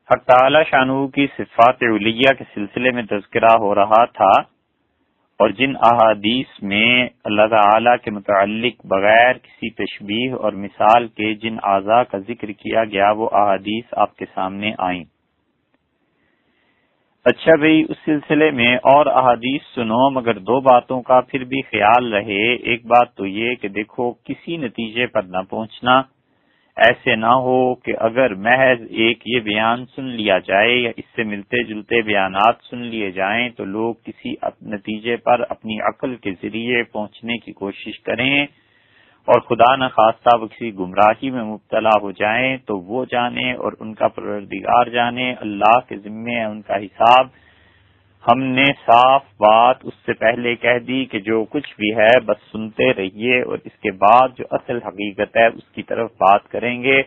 حق تعالی شانہ کی صفات علیہ کے سلسلے میں تذکرہ ہو رہا تھا، اور جن احادیث میں اللہ تعالی کے متعلق بغیر کسی تشبیہ اور مثال کے جن اعضاء کا ذکر کیا گیا وہ احادیث آپ کے سامنے آئیں۔ اچھا بھئی، اس سلسلے میں اور احادیث سنو، مگر دو باتوں کا پھر بھی خیال رہے۔ ایک بات تو یہ کہ دیکھو کسی نتیجے پر نہ پہنچنا، ایسے نہ ہو کہ اگر محض ایک یہ بیان سن لیا جائے یا اس سے ملتے جلتے بیانات سن لیے جائیں تو لوگ کسی نتیجے پر اپنی عقل کے ذریعے پہنچنے کی کوشش کریں اور خدا نخواستہ وہ کسی گمراہی میں مبتلا ہو جائیں تو وہ جانے اور ان کا پروردگار جانے، اللہ کے ذمے ہے ان کا حساب۔ ہم نے صاف بات اس سے پہلے کہہ دی کہ جو کچھ بھی ہے بس سنتے رہیے، اور اس کے بعد جو اصل حقیقت ہے اس کی طرف بات کریں گے،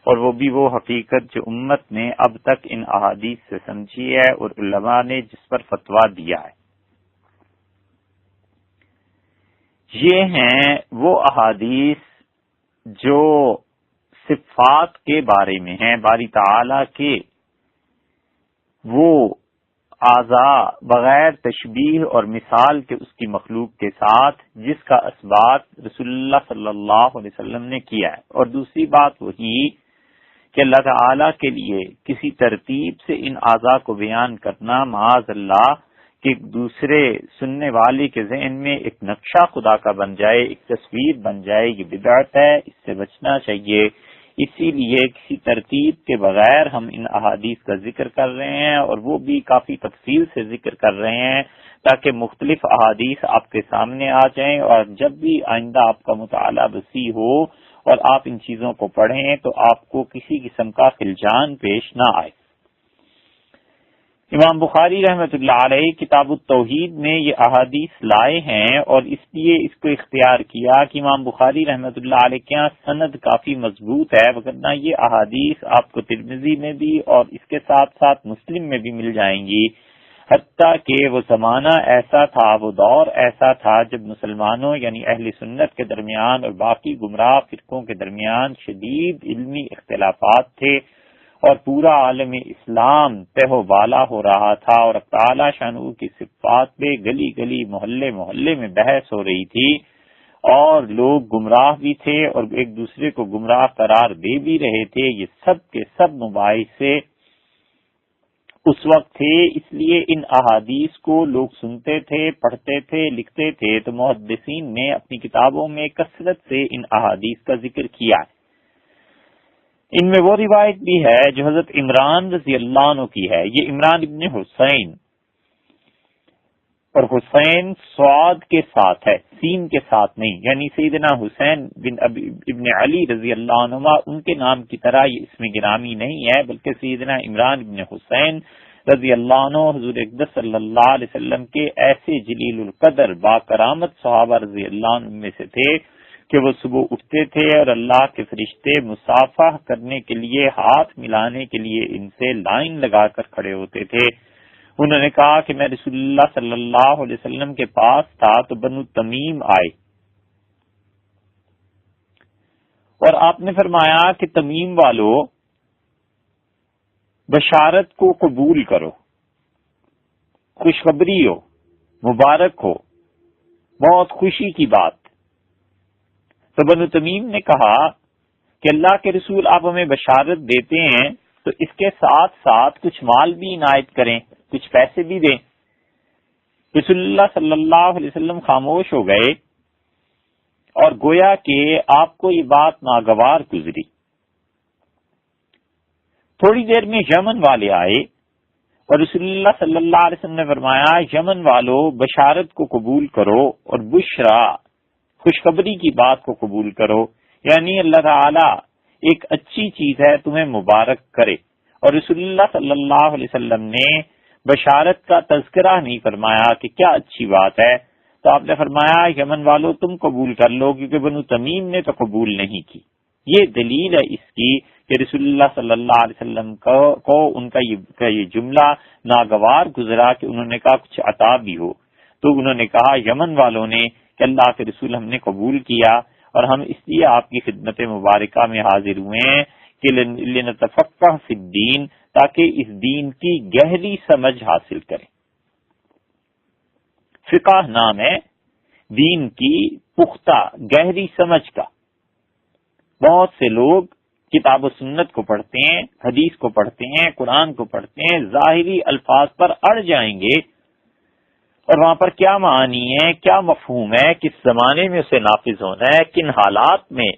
اور وہ بھی وہ حقیقت جو امت نے اب تک ان احادیث سے سمجھی ہے اور علماء نے جس پر فتویٰ دیا ہے۔ یہ ہیں وہ احادیث جو صفات کے بارے میں ہیں، باری تعالی کے وہ اعضاء بغیر تشبیہ اور مثال کے اس کی مخلوق کے ساتھ جس کا اثبات رسول اللہ صلی اللہ علیہ وسلم نے کیا ہے، اور دوسری بات وہی کہ اللہ تعالی کے لیے کسی ترتیب سے ان اعضاء کو بیان کرنا معاذ اللہ کہ دوسرے سننے والے کے ذہن میں ایک نقشہ خدا کا بن جائے، ایک تصویر بن جائے، یہ بدعت ہے، اس سے بچنا چاہیے۔ اسی لیے کسی ترتیب کے بغیر ہم ان احادیث کا ذکر کر رہے ہیں، اور وہ بھی کافی تفصیل سے ذکر کر رہے ہیں تاکہ مختلف احادیث آپ کے سامنے آ جائیں، اور جب بھی آئندہ آپ کا مطالعہ وسیع ہو اور آپ ان چیزوں کو پڑھیں تو آپ کو کسی قسم کا خلجان پیش نہ آئے۔ امام بخاری رحمۃ اللہ علیہ کتاب التوحید میں یہ احادیث لائے ہیں، اور اس لیے اس کو اختیار کیا کہ امام بخاری رحمۃ اللہ علیہ کے یہاں سند کافی مضبوط ہے، وگرنہ یہ احادیث آپ کو ترمذی میں بھی اور اس کے ساتھ ساتھ مسلم میں بھی مل جائیں گی، حتیٰ کہ وہ زمانہ ایسا تھا، وہ دور ایسا تھا جب مسلمانوں یعنی اہل سنت کے درمیان اور باقی گمراہ فرقوں کے درمیان شدید علمی اختلافات تھے، اور پورا عالم اسلام تہ و بالا ہو رہا تھا، اور تعالی شانہ کی صفات پہ گلی گلی محلے محلے میں بحث ہو رہی تھی، اور لوگ گمراہ بھی تھے اور ایک دوسرے کو گمراہ قرار دے بھی رہے تھے۔ یہ سب کے سب مباحثے اس وقت تھے، اس لیے ان احادیث کو لوگ سنتے تھے، پڑھتے تھے، لکھتے تھے، تو محدثین نے اپنی کتابوں میں کثرت سے ان احادیث کا ذکر کیا ہے۔ ان میں وہ روایت بھی ہے جو حضرت عمران رضی اللہ عنہ کی ہے، یہ عمران ابن حسین، اور حسین صاد کے ساتھ ہے، سین کے ساتھ نہیں، یعنی سیدنا حسین بن ابن علی رضی اللہ عنہما ان کے نام کی طرح یہ اسم گرامی نہیں ہے، بلکہ سیدنا عمران بن حسین رضی اللہ عنہ حضور اقدس صلی اللہ علیہ وسلم کے ایسے جلیل القدر با کرامت صحابہ رضی اللہ عنہ میں سے تھے کہ وہ صبح اٹھتے تھے اور اللہ کے فرشتے مصافحہ کرنے کے لیے، ہاتھ ملانے کے لیے ان سے لائن لگا کر کھڑے ہوتے تھے۔ انہوں نے کہا کہ میں رسول اللہ صلی اللہ علیہ وسلم کے پاس تھا تو بنو تمیم آئے، اور آپ نے فرمایا کہ تمیم والو بشارت کو قبول کرو، خوشخبری ہو، مبارک ہو، بہت خوشی کی بات۔ تو بنو تمیم نے کہا کہ اللہ کے رسول آپ ہمیں بشارت دیتے ہیں تو اس کے ساتھ ساتھ کچھ مال بھی عنایت کریں، کچھ پیسے بھی دیں۔ رسول اللہ صلی اللہ علیہ وسلم خاموش ہو گئے، اور گویا کہ آپ کو یہ بات ناگوار گزری۔ تھوڑی دیر میں یمن والے آئے، اور رسول اللہ صلی اللہ علیہ وسلم نے فرمایا یمن والو بشارت کو قبول کرو، اور بشرا خوشخبری کی بات کو قبول کرو، یعنی اللہ تعالی ایک اچھی چیز ہے تمہیں مبارک کرے۔ اور رسول اللہ صلی اللہ علیہ وسلم نے بشارت کا تذکرہ نہیں فرمایا کہ کیا اچھی بات ہے، تو آپ نے فرمایا یمن والو تم قبول کر لو، کیونکہ بنو تمیم نے تو قبول نہیں کی۔ یہ دلیل ہے اس کی کہ رسول اللہ صلی اللہ علیہ وسلم کو ان کا یہ جملہ ناگوار گزرا کہ انہوں نے کہا کچھ عطا بھی ہو، تو انہوں نے کہا یمن والوں نے کہ اللہ کے رسول ہم نے قبول کیا، اور ہم اس لیے آپ کی خدمت مبارکہ میں حاضر ہوئے ہیں کہ لنتفقہ فی الدین، تاکہ اس دین کی گہری سمجھ حاصل کریں۔ فقہ نام ہے دین کی پختہ گہری سمجھ کا۔ بہت سے لوگ کتاب و سنت کو پڑھتے ہیں، حدیث کو پڑھتے ہیں، قرآن کو پڑھتے ہیں، ظاہری الفاظ پر اڑ جائیں گے اور وہاں پر کیا معانی ہے، کیا مفہوم ہے، کس زمانے میں اسے نافذ ہونا ہے، کن حالات میں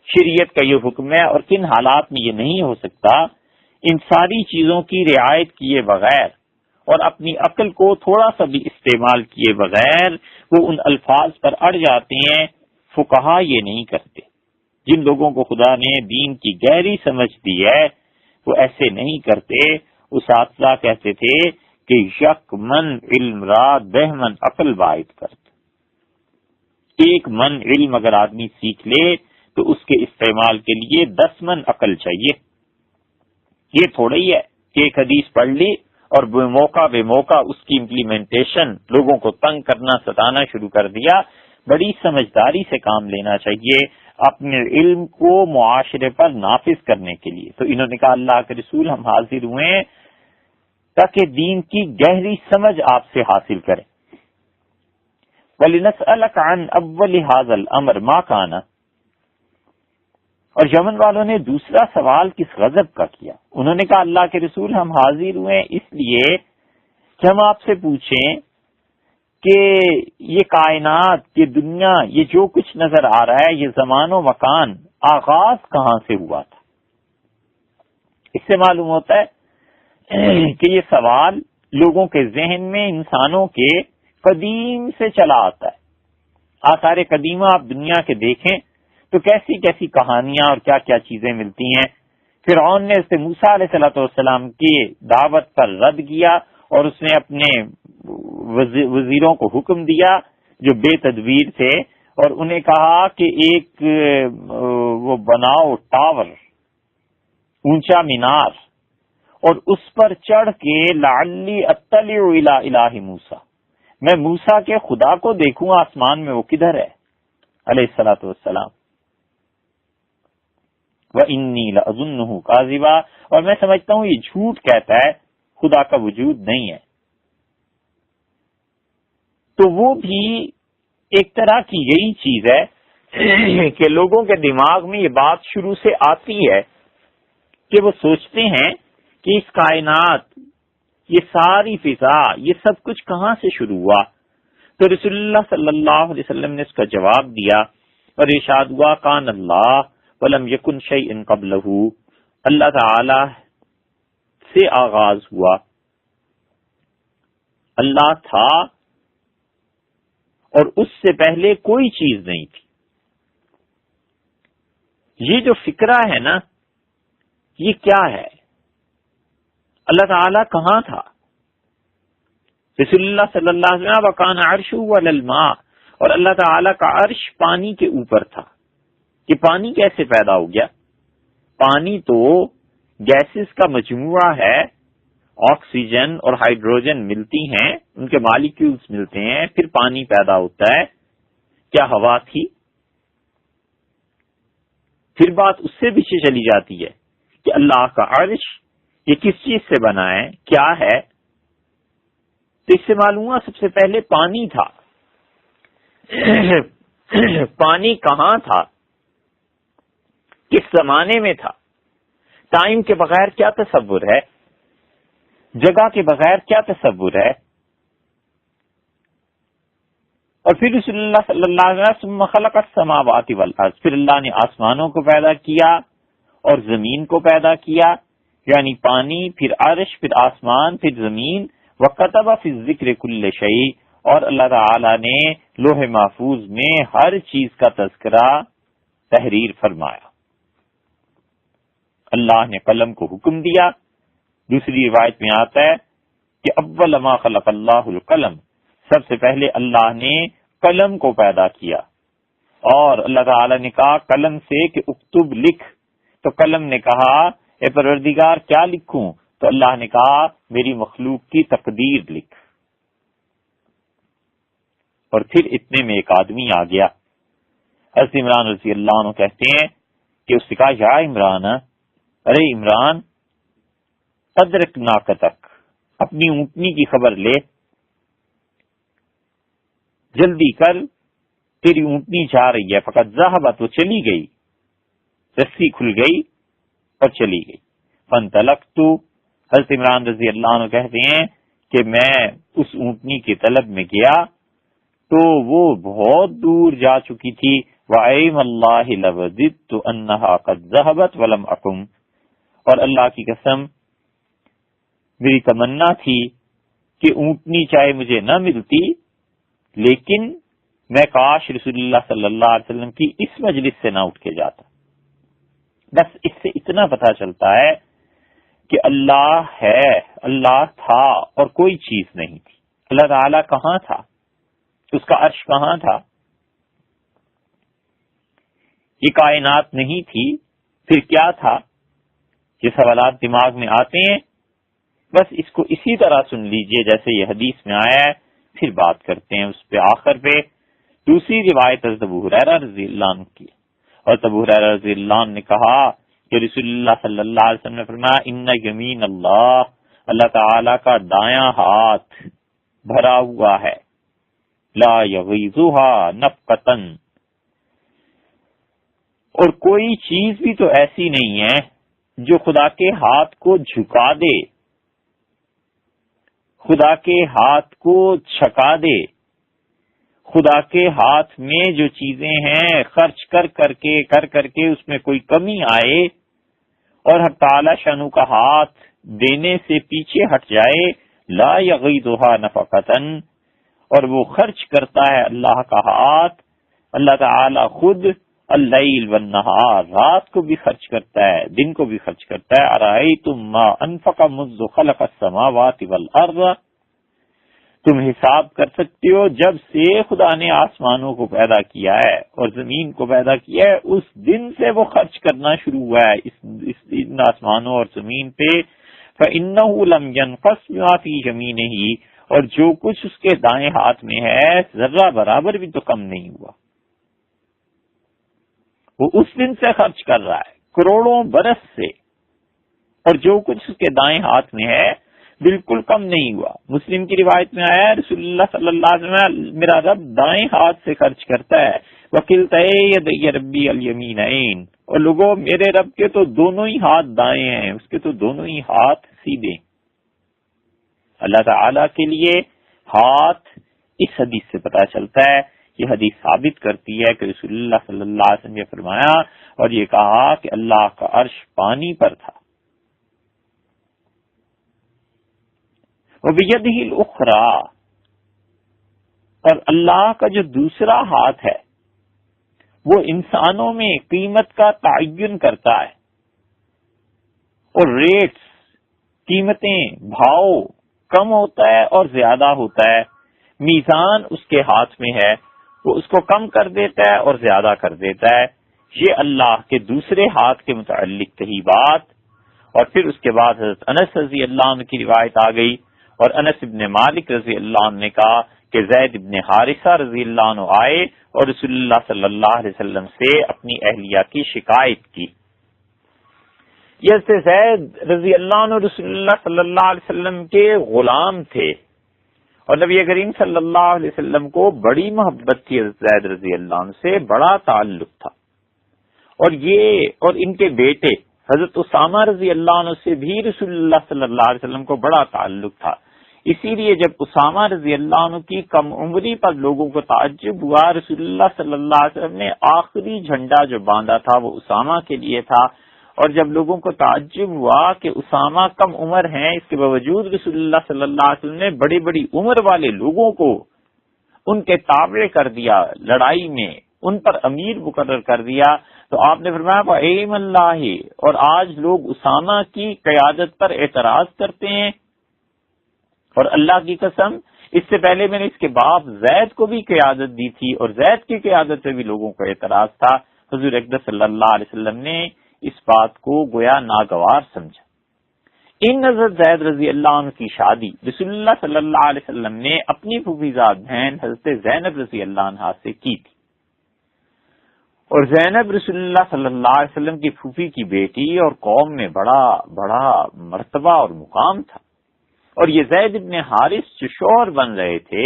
شریعت کا یہ حکم ہے اور کن حالات میں یہ نہیں ہو سکتا، ان ساری چیزوں کی رعایت کیے بغیر اور اپنی عقل کو تھوڑا سا بھی استعمال کیے بغیر وہ ان الفاظ پر اڑ جاتے ہیں۔ فقہا یہ نہیں کرتے۔ جن لوگوں کو خدا نے دین کی گہری سمجھ دی ہے وہ ایسے نہیں کرتے۔ اساتذہ کہتے تھے کہ یک من علم را 10 من عقل واحد کرت۔ ایک من علم اگر آدمی سیکھ لے تو اس کے استعمال کے لیے 10 من عقل چاہیے۔ یہ تھوڑا ہی ہے کہ ایک حدیث پڑھ لی اور بے موقع اس کی امپلیمنٹیشن لوگوں کو تنگ کرنا ستانا شروع کر دیا۔ بڑی سمجھداری سے کام لینا چاہیے اپنے علم کو معاشرے پر نافذ کرنے کے لیے۔ تو انہوں نے کہا اللہ کے رسول ہم حاضر ہوئے ہیں تاکہ دین کی گہری سمجھ آپ سے حاصل کریں۔ وَلِنَسْأَلَكَ عَنْ أَوَّلِ هَذَا الْأَمْرِ مَا كَانَ۔ اور یمن والوں نے دوسرا سوال کس غضب کا کیا؟ انہوں نے کہا اللہ کے رسول ہم حاضر ہوئے ہیں اس لیے کہ ہم آپ سے پوچھیں کہ یہ کائنات، یہ دنیا، یہ جو کچھ نظر آ رہا ہے، یہ زمان و مکان آغاز کہاں سے ہوا تھا؟ اس سے معلوم ہوتا ہے کہ یہ سوال لوگوں کے ذہن میں انسانوں کے قدیم سے چلا آتا ہے۔ آثار قدیمہ آپ دنیا کے دیکھیں تو کیسی کیسی کہانیاں اور کیا کیا چیزیں ملتی ہیں۔ فرعون نے اسے موسیٰ علیہ السلام کی دعوت پر رد کیا اور اس نے اپنے وزیروں کو حکم دیا جو بے تدبیر تھے اور انہیں کہا کہ ایک وہ بناؤ ٹاور، اونچا مینار، اور اس پر چڑھ کے لعلی اطلع الی الہ موسیٰ، میں موسیٰ کے خدا کو دیکھوں آسمان میں وہ کدھر ہے علیہ الصلوۃ والسلام۔ وَإِنِّي لَأَظُنُّهُ كَاذِبًا، اور میں سمجھتا ہوں یہ جھوٹ کہتا ہے، خدا کا وجود نہیں ہے۔ تو وہ بھی ایک طرح کی یہی چیز ہے کہ لوگوں کے دماغ میں یہ بات شروع سے آتی ہے کہ وہ سوچتے ہیں کہ اس کائنات، یہ ساری فضا، یہ سب کچھ کہاں سے شروع ہوا؟ تو رسول اللہ صلی اللہ علیہ وسلم نے اس کا جواب دیا اور ارشاد ہوا کان اللہ ولم یکن شیء قبلہ، اللہ تعالی سے آغاز ہوا، اللہ تھا اور اس سے پہلے کوئی چیز نہیں تھی۔ یہ جو فکرہ ہے نا، یہ کیا ہے؟ اللہ تعالیٰ کہاں تھا؟ رسول اللہ صلی اللہ علیہ وسلم وکان عرشہ علی الماء، اور اللہ تعالیٰ کا عرش پانی کے اوپر تھا۔ کہ پانی کیسے پیدا ہو گیا؟ پانی تو گیسز کا مجموعہ ہے، آکسیجن اور ہائیڈروجن ملتی ہیں، ان کے مالیکیولز ملتے ہیں، پھر پانی پیدا ہوتا ہے۔ کیا ہوا تھی؟ پھر بات اس سے پیچھے چلی جاتی ہے کہ اللہ کا عرش یہ کس چیز سے بنا ہے، کیا ہے؟ تو اس سے معلوم ہوا سب سے پہلے پانی تھا۔ پانی کہاں تھا؟ کس زمانے میں تھا؟ ٹائم کے بغیر کیا تصور ہے؟ جگہ کے بغیر کیا تصور ہے؟ اور پھر رسول اللہ صلی اللہ علیہ وسلم خلق السماوات والارض، پھر اللہ نے آسمانوں کو پیدا کیا اور زمین کو پیدا کیا، یعنی پانی، پھر عرش، پھر آسمان، پھر زمین۔ وَكَتَبَ فِي الذِّكْرِ كُلِّ شَيْءٍ، اور اللہ تعالی نے لوح محفوظ میں ہر چیز کا تذکرہ تحریر فرمایا۔ اللہ نے قلم کو حکم دیا۔ دوسری روایت میں آتا ہے کہ اول ما خلق اللہ القلم، سب سے پہلے اللہ نے قلم کو پیدا کیا، اور اللہ تعالی نے کہا قلم سے کہ اکتب، لکھ، تو قلم نے کہا اے پروردگار کیا لکھوں؟ تو اللہ نے کہا میری مخلوق کی تقدیر لکھ۔ اور پھر اتنے میں ایک آدمی آ گیا، حضرت عمران رضی اللہ عنہ کہتے ہیں کہ اس نے کہا یا عمران، ارے عمران، ادرک ناقتک، اپنی اونٹنی کی خبر لے، جلدی کر، تیری اونٹنی جا رہی ہے، فقط ذہبت، وہ چلی گئی، رسی کھل گئی اور چلی گئی۔ فانطلقت، حضرت عمران رضی اللہ عنہ کہتے ہیں کہ میں اس اونٹنی کی طلب میں گیا تو وہ بہت دور جا چکی تھی۔ وَأَيْمَ اللَّهِ لَوَدِدتُّ أَنَّهَا قَدْ ذَهَبَتْ وَلَمْ أَقُمْ، اور اللہ کی قسم میری تمنا تھی کہ اونٹنی چاہے مجھے نہ ملتی، لیکن میں کاش رسول اللہ صلی اللہ علیہ وسلم کی اس مجلس سے نہ اٹھ کے جاتا۔ بس اس سے اتنا پتہ چلتا ہے کہ اللہ ہے، اللہ تھا اور کوئی چیز نہیں تھی۔ اللہ تعالی کہاں تھا؟ اس کا عرش کہاں تھا؟ یہ کائنات نہیں تھی، پھر کیا تھا؟ یہ سوالات دماغ میں آتے ہیں، بس اس کو اسی طرح سن لیجئے جیسے یہ حدیث میں آیا ہے، پھر بات کرتے ہیں اس پہ آخر پہ۔ دوسری روایت حضرت ابو ہریرہ رضی اللہ عنہ کی، اور ابو ہریرہ رضی اللہ عنہ نے کہا کہ رسول اللہ صلی اللہ علیہ وسلم نے فرمایا ان یمین اللہ، اللہ تعالی کا دایاں ہاتھ بھرا ہوا ہے، لا یغیظها نفقۃ، اور کوئی چیز بھی تو ایسی نہیں ہے جو خدا کے ہاتھ کو جھکا دے، خدا کے ہاتھ کو چھکا دے۔ خدا کے ہاتھ میں جو چیزیں ہیں خرچ کر کے اس میں کوئی کمی آئے اور حق تعالی شانو کا ہاتھ دینے سے پیچھے ہٹ جائے، لا یغیظها نفقۃ، اور وہ خرچ کرتا ہے اللہ کا ہاتھ، اللہ تعالی خود اللیل والنہار، رات کو بھی خرچ کرتا ہے، دن کو بھی خرچ کرتا ہے۔ ارأیتم ما انفق منذ خلق السماوات والارض، تم حساب کر سکتے ہو جب سے خدا نے آسمانوں کو پیدا کیا ہے اور زمین کو پیدا کیا ہے، اس دن سے وہ خرچ کرنا شروع ہوا ہے ان آسمانوں اور زمین پہ۔ فإنه لم ينقص ما في يمينه، اور جو کچھ اس کے دائیں ہاتھ میں ہے ذرہ برابر بھی تو کم نہیں ہوا۔ وہ اس دن سے خرچ کر رہا ہے کروڑوں برس سے، اور جو کچھ اس کے دائیں ہاتھ میں ہے بالکل کم نہیں ہوا۔ مسلم کی روایت میں آیا ہے رسول اللہ صلی اللہ علیہ وسلم میرا رب دائیں ہاتھ سے خرچ کرتا ہے، وکلتا یدی ربی الیمینین، اور لوگوں میرے رب کے تو دونوں ہی ہاتھ دائیں ہیں، اس کے تو دونوں ہی ہاتھ سیدھے۔ اللہ تعالی کے لیے ہاتھ اس حدیث سے پتہ چلتا ہے، یہ حدیث ثابت کرتی ہے کہ رسول اللہ صلی اللہ علیہ وسلم نے فرمایا اور یہ کہا کہ اللہ کا عرش پانی پر تھا۔ وَبِيَدِهِ الْأُخْرَى، اور اللہ کا جو دوسرا ہاتھ ہے وہ انسانوں میں قیمت کا تعین کرتا ہے، اور ریٹس، قیمتیں، بھاؤ کم ہوتا ہے اور زیادہ ہوتا ہے، میزان اس کے ہاتھ میں ہے، وہ اس کو کم کر دیتا ہے اور زیادہ کر دیتا ہے۔ یہ اللہ کے دوسرے ہاتھ کے متعلق کہی بات، اور پھر اس کے بعد حضرت انس رضی اللہ عنہ کی روایت آ گئی، اور انس ابن مالک رضی اللہ عنہ نے کہا کہ زید ابن حارثہ رضی اللہ عنہ آئے اور رسول اللہ صلی اللہ علیہ وسلم سے اپنی اہلیہ کی شکایت کی۔ یہ زید رضی اللہ عنہ رسول اللہ صلی اللہ علیہ وسلم کے غلام تھے، اور نبی کریم صلی اللہ علیہ وسلم کو بڑی محبت تھی زید رضی اللہ عنہ سے، بڑا تعلق تھا، اور ان کے بیٹے حضرت اسامہ رضی اللہ عنہ سے بھی رسول اللہ صلی اللہ علیہ وسلم کو بڑا تعلق تھا۔ اسی لیے جب اسامہ رضی اللہ عنہ کی کم عمری پر لوگوں کو تعجب ہوا، رسول اللہ صلی اللہ علیہ وسلم نے آخری جھنڈا جو باندھا تھا وہ اسامہ کے لیے تھا، اور جب لوگوں کو تعجب ہوا کہ اسامہ کم عمر ہیں، اس کے باوجود رسول اللہ صلی اللہ علیہ وسلم نے بڑی بڑی عمر والے لوگوں کو ان کے تابع کر دیا، لڑائی میں ان پر امیر مقرر کر دیا، تو آپ نے فرمایا فَأَيْمَ اللَّهِ، اور آج لوگ اسامہ کی قیادت پر اعتراض کرتے ہیں، اور اللہ کی قسم اس سے پہلے میں نے اس کے باپ زید کو بھی قیادت دی تھی، اور زید کی قیادت پہ بھی لوگوں کو اعتراض تھا۔ حضور اقدس صلی اللہ علیہ وسلم نے اس بات کو گویا ناگوار سمجھا۔ ان حضرت زید رضی اللہ عنہ کی شادی رسول اللہ صلی اللہ علیہ وسلم نے اپنی پھوپھیزاد بہن حضرت زینب رضی اللہ عنہا سے کی تھی، اور زینب رسول اللہ صلی اللہ علیہ وسلم کی پھوپھی کی بیٹی اور قوم میں بڑا بڑا مرتبہ اور مقام تھا. اور یہ زید ابن حارث جو شوہر بن رہے تھے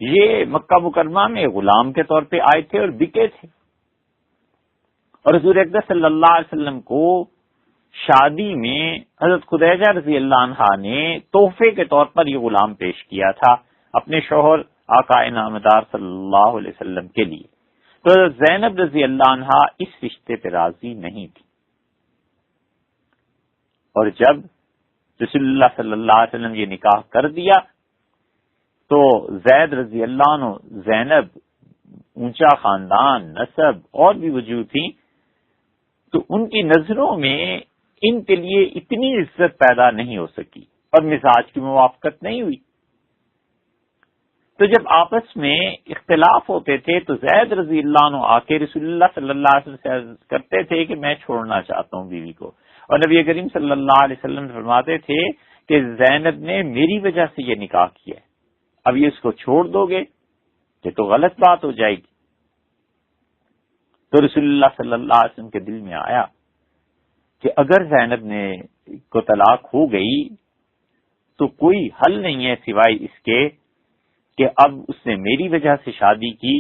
یہ مکہ مکرمہ میں غلام کے طور پہ آئے تھے اور بکے تھے. اور حضور اقدس صلی اللہ علیہ وسلم کو شادی میں حضرت خدیجہ رضی اللہ عنہا نے تحفے کے طور پر یہ غلام پیش کیا تھا اپنے شوہر آقا نامدار صلی اللہ علیہ وسلم کے لیے. تو حضرت زینب رضی اللہ عنہا اس رشتے پہ راضی نہیں تھی. اور جب رسول اللہ صلی اللہ علیہ وسلم یہ نکاح کر دیا تو زید رضی اللہ عنہ زینب اونچا خاندان نسب اور بھی وجوہ تھی تو ان کی نظروں میں ان کے لیے اتنی عزت پیدا نہیں ہو سکی اور مزاج کی موافقت نہیں ہوئی. تو جب آپس میں اختلاف ہوتے تھے تو زید رضی اللہ عنہ آ کے رسول اللہ صلی اللہ علیہ وسلم سے کرتے تھے کہ میں چھوڑنا چاہتا ہوں بیوی کو. اور نبی کریم صلی اللہ علیہ وسلم فرماتے تھے کہ زینب نے میری وجہ سے یہ نکاح کیا ہے، اب یہ اس کو چھوڑ دو گے یہ تو غلط بات ہو جائے گی. تو رسول اللہ صلی اللہ علیہ وسلم کے دل میں آیا کہ اگر زینب نے کو طلاق ہو گئی تو کوئی حل نہیں ہے سوائے اس کے کہ اب اس نے میری وجہ سے شادی کی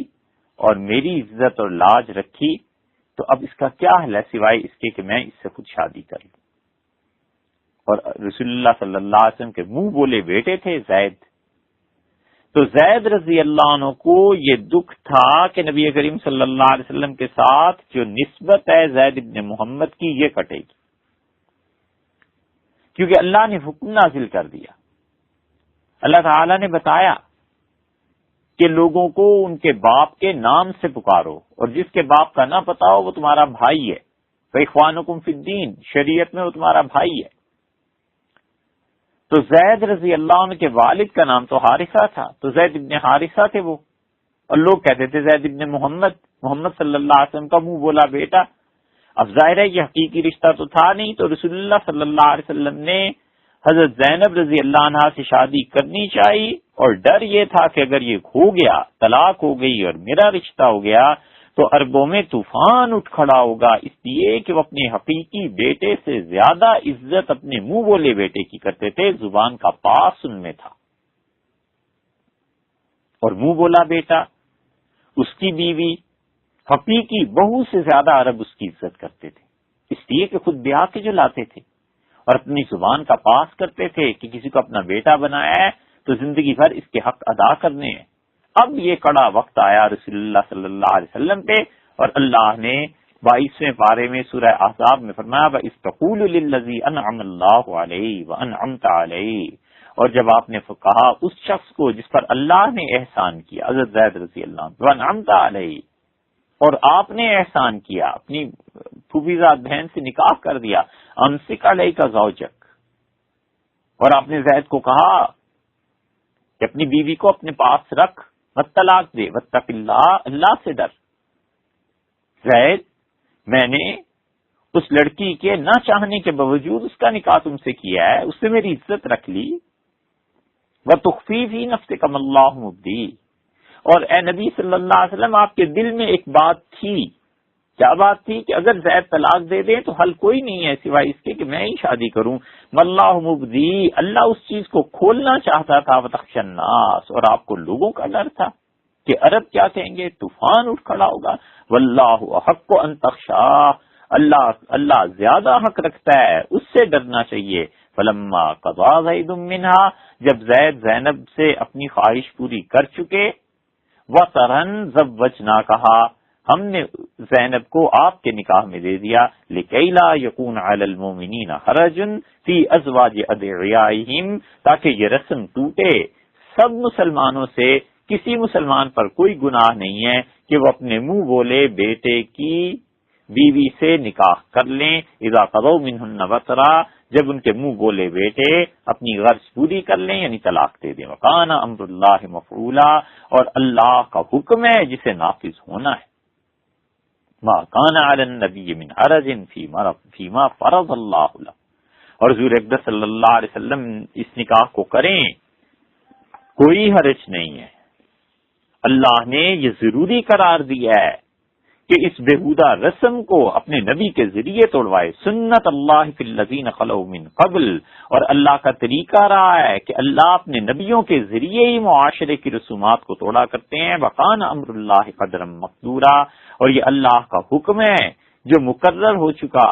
اور میری عزت اور لاج رکھی، تو اب اس کا کیا حل ہے سوائے اس کے کہ میں اس سے خود شادی کر لوں. اور رسول اللہ صلی اللہ علیہ وسلم کے منہ بولے بیٹے تھے زید. تو زید رضی اللہ عنہ کو یہ دکھ تھا کہ نبی کریم صلی اللہ علیہ وسلم کے ساتھ جو نسبت ہے زید ابن محمد کی یہ کٹے گی، کیونکہ اللہ نے حکم نازل کر دیا. اللہ تعالی نے بتایا کہ لوگوں کو ان کے باپ کے نام سے پکارو اور جس کے باپ کا نہ پتا ہو وہ تمہارا بھائی ہے. فاخوانکم فی الدین، شریعت میں وہ تمہارا بھائی ہے. تو زید رضی اللہ عنہ کے والد کا نام تو حارثہ تھا، تو زید ابن حارثہ تھے وہ، اور لوگ کہتے تھے زید ابن محمد، محمد صلی اللہ علیہ وسلم کا منہ بولا بیٹا. اب ظاہر ہے یہ حقیقی رشتہ تو تھا نہیں، تو رسول اللہ صلی اللہ علیہ وسلم نے حضرت زینب رضی اللہ عنہا سے شادی کرنی چاہیے. اور ڈر یہ تھا کہ اگر یہ ہو گیا، طلاق ہو گئی اور میرا رشتہ ہو گیا تو عربوں میں طوفان اٹھ کھڑا ہوگا، اس لیے کہ وہ اپنے حقیقی بیٹے سے زیادہ عزت اپنے منہ بولے بیٹے کی کرتے تھے. زبان کا پاس ان میں تھا. اور منہ بولا بیٹا، اس کی بیوی، حقیقی بہو سے زیادہ عرب اس کی عزت کرتے تھے، اس لیے کہ خود بیاہ کے جو لاتے تھے اور اپنی زبان کا پاس کرتے تھے کہ کسی کو اپنا بیٹا بنایا ہے تو زندگی بھر اس کے حق ادا کرنے ہیں. اب یہ کڑا وقت آیا رسول اللہ صلی اللہ علیہ وسلم پہ، اور اللہ نے 22ویں پارے میں سورہ احزاب میں فرمایا وَإِسْتَقُولُ لِلَّذِي أَنْعَمَ اللَّهُ عَلَيْهِ وَأَنْعَمْتَ عَلَيْهِ، اور جب آپ نے کہا اس شخص کو جس پر اللہ نے احسان کیا، حضرت زید رضی اللہ عنہ، وَأَنْعَمْتَ عَلَيْهِ، اور آپ نے احسان کیا، اپنی پھوپھیزاد بہن سے نکاح کر دیا، امسک علیک زوجک، اور آپ نے زید کو کہا کہ اپنی بیوی کو اپنے پاس رکھ، مت طلاق دے، واتق اللہ، اللہ سے ڈر. زید، میں نے اس لڑکی کے نہ چاہنے کے باوجود اس کا نکاح تم سے کیا ہے، اس سے میری عزت رکھ لی. وَتُخْفِي فِي نَفْسِكَ مَا اللَّهُ مُبْدِيهِ، اور اے نبی صلی اللہ علیہ وسلم آپ کے دل میں ایک بات تھی. کیا بات تھی؟ کہ اگر زید طلاق دے دے تو حل کوئی نہیں ہے سوائے اس کے کہ میں ہی شادی کروں. واللہ مبدی، اللہ اس چیز کو کھولنا چاہتا تھا. وتخشى الناس، اور آپ کو لوگوں کا ڈر تھا کہ عرب کیا کہیں گے، طوفان اٹھ کھڑا ہوگا. واللہ احق ان تخشاه، اللہ زیادہ حق رکھتا ہے، اس سے ڈرنا چاہیے. فلما قضى زید منها، جب زید زینب سے اپنی خواہش پوری کر چکے، وطرن زوجناکہا، ہم نے زینب کو آپ کے نکاح میں دے دیا. لِكَيْ لَا يَكُونَ عَلَى الْمُؤْمِنِينَ حَرَجٌ فِي أَزْوَاجِ أَدْعِيَائِهِمْ، تاکہ یہ رسم ٹوٹے. سب مسلمانوں سے کسی مسلمان پر کوئی گناہ نہیں ہے کہ وہ اپنے منہ بولے بیٹے کی بیوی سے نکاح کر لیں. اذا قضوا منهن وطرا، جب ان کے منہ بولے بیٹے اپنی غرض پوری کر لیں یعنی طلاق دے دیں. وکان امر اللہ مفعولا، اور اللہ کا حکم ہے جسے نافذ ہونا ہے. ما کان علی النبی من حرج فیما فرض اللہ له، اور حضور اقدس صلی اللہ علیہ وسلم اس نکاح کو کریں، کوئی حرج نہیں ہے. اللہ نے یہ ضروری قرار دیا ہے کہ اس بےہودہ رسم کو اپنے نبی کے ذریعے توڑوائے. سنت اللہ فی الذین خلو من قبل، اور اللہ کا طریقہ رہا ہے کہ اللہ اپنے نبیوں کے ذریعے ہی معاشرے کی رسومات کو توڑا کرتے ہیں. وکان امر اللہ قدرا مقدورا، اور یہ اللہ کا حکم ہے جو مقرر ہو چکا،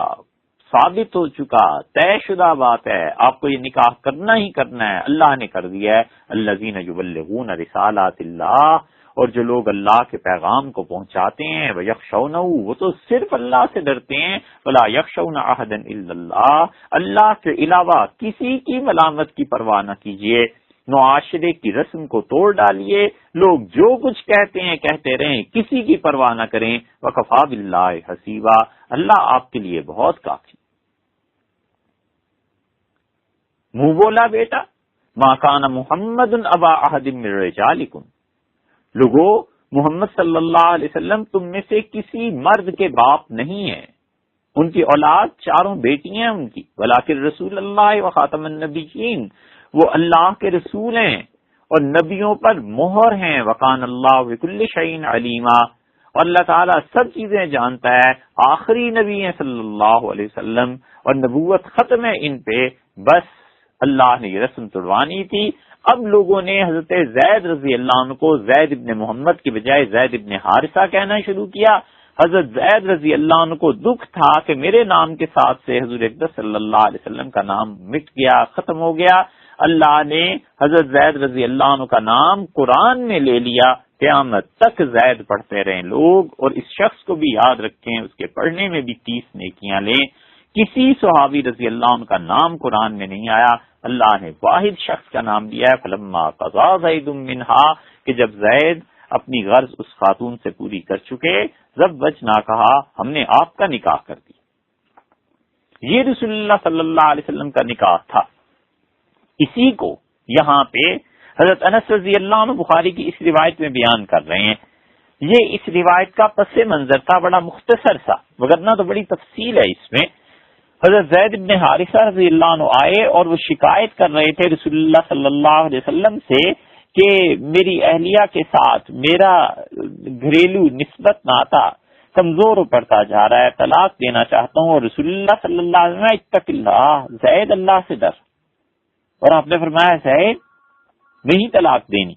ثابت ہو چکا، طے شدہ بات ہے. آپ کو یہ نکاح کرنا ہی کرنا ہے، اللہ نے کر دیا ہے. الذین یبلغون رسالات اللہ، اور جو لوگ اللہ کے پیغام کو پہنچاتے ہیں، وَيَخْشَوْنَهُ، وہ تو صرف اللہ سے ڈرتے ہیں. وَلَا يَخْشَوْنَ أَحَدًا إِلَّا اللَّهَ، اللہ کے علاوہ کسی کی ملامت کی پرواہ نہ کیجیے. معاشرے کی رسم کو توڑ ڈالیے، لوگ جو کچھ کہتے ہیں کہتے رہیں، کسی کی پرواہ نہ کریں. وَكَفَى بِاللَّهِ حَسِيبًا، اللہ آپ کے لیے بہت کافی. منہ بولا بیٹا، مَا كَانَ مُحَمَّدٌ أَبَا أَحَدٍ مِّن رِّجَالِكُمْ، لوگو محمد صلی اللہ علیہ وسلم تم میں سے کسی مرد کے باپ نہیں ہیں، ان کی اولاد چاروں بیٹیاں ہیں ان کی. ولیکن رسول اللہ و خاتم النبیین، وہ اللہ کے رسول ہیں اور نبیوں پر مہر ہیں. وکان اللہ بکل شیء علیما، اور اللہ تعالیٰ سب چیزیں جانتا ہے. آخری نبی ہیں صلی اللہ علیہ وسلم، اور نبوت ختم ہے ان پہ. بس اللہ نے یہ رسم توڑوانی تھی. اب لوگوں نے حضرت زید رضی اللہ عنہ کو زید ابن محمد کی بجائے زید ابن حارثہ کہنا شروع کیا. حضرت زید رضی اللہ عنہ کو دکھ تھا کہ میرے نام کے ساتھ سے حضور اقدس صلی اللہ علیہ وسلم کا نام مٹ گیا، ختم ہو گیا. اللہ نے حضرت زید رضی اللہ عنہ کا نام قرآن میں لے لیا. قیامت تک زید پڑھتے رہیں لوگ، اور اس شخص کو بھی یاد رکھیں، اس کے پڑھنے میں بھی 30 نیکیاں لیں. کسی صحابی رضی اللہ عنہ کا نام قرآن میں نہیں آیا، اللہ نے واحد شخص کا نام دیا ہے. فلما قضا زید منہا، کہ جب زید اپنی غرض اس خاتون سے پوری کر چکے، زوجنا کہا، ہم نے آپ کا نکاح کر دیا. یہ رسول اللہ صلی اللہ علیہ وسلم کا نکاح تھا. اسی کو یہاں پہ حضرت انس رضی اللہ عنہ بخاری کی اس روایت میں بیان کر رہے ہیں. یہ اس روایت کا پس منظر تھا، بڑا مختصر سا، وگرنہ تو بڑی تفصیل ہے اس میں. حضرت زید بن حارثہ رضی اللہ عنہ آئے اور وہ شکایت کر رہے تھے رسول اللہ صلی اللہ علیہ وسلم سے کہ میری اہلیہ کے ساتھ میرا گھریلو نسبت ناتا کمزور پڑتا جا رہا ہے، طلاق دینا چاہتا ہوں. اور رسول اللہ صلی اللہ علیہ وسلم اتق اللہ، زید اللہ سے ڈر. اور آپ نے فرمایا زید نہیں طلاق دینی.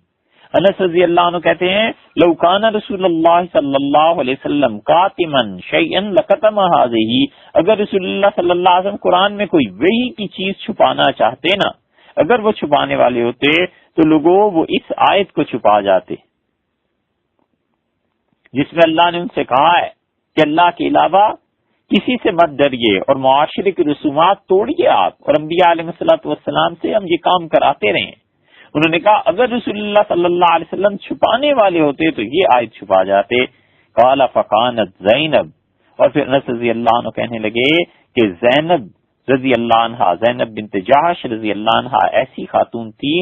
انس رضی اللہ عنہ کہتے ہیں لو کان رسول اللہ صلی اللہ علیہ وسلم کاتما شیئا لکتم هذه، اگر رسول اللہ صلی اللہ علیہ وسلم قرآن میں کوئی وحی کی چیز چھپانا چاہتے نا، اگر وہ چھپانے والے ہوتے تو لوگوں وہ اس آیت کو چھپا جاتے جس میں اللہ نے ان سے کہا ہے کہ اللہ کے علاوہ کسی سے مت ڈریے اور معاشرے کی رسومات توڑیے آپ، اور انبیاء علیہ الصلوۃ والسلام سے ہم یہ کام کراتے رہے. انہوں نے کہا اگر رسول اللہ صلی اللہ علیہ وسلم چھپانے والے ہوتے تو یہ آیت چھپا جاتے. قال فکانت زینب، اور پھر انس رضی اللہ عنہ کہنے لگے کہ زینب رضی اللہ عنہا، زینب بنت جحش رضی اللہ عنہا ایسی خاتون تھی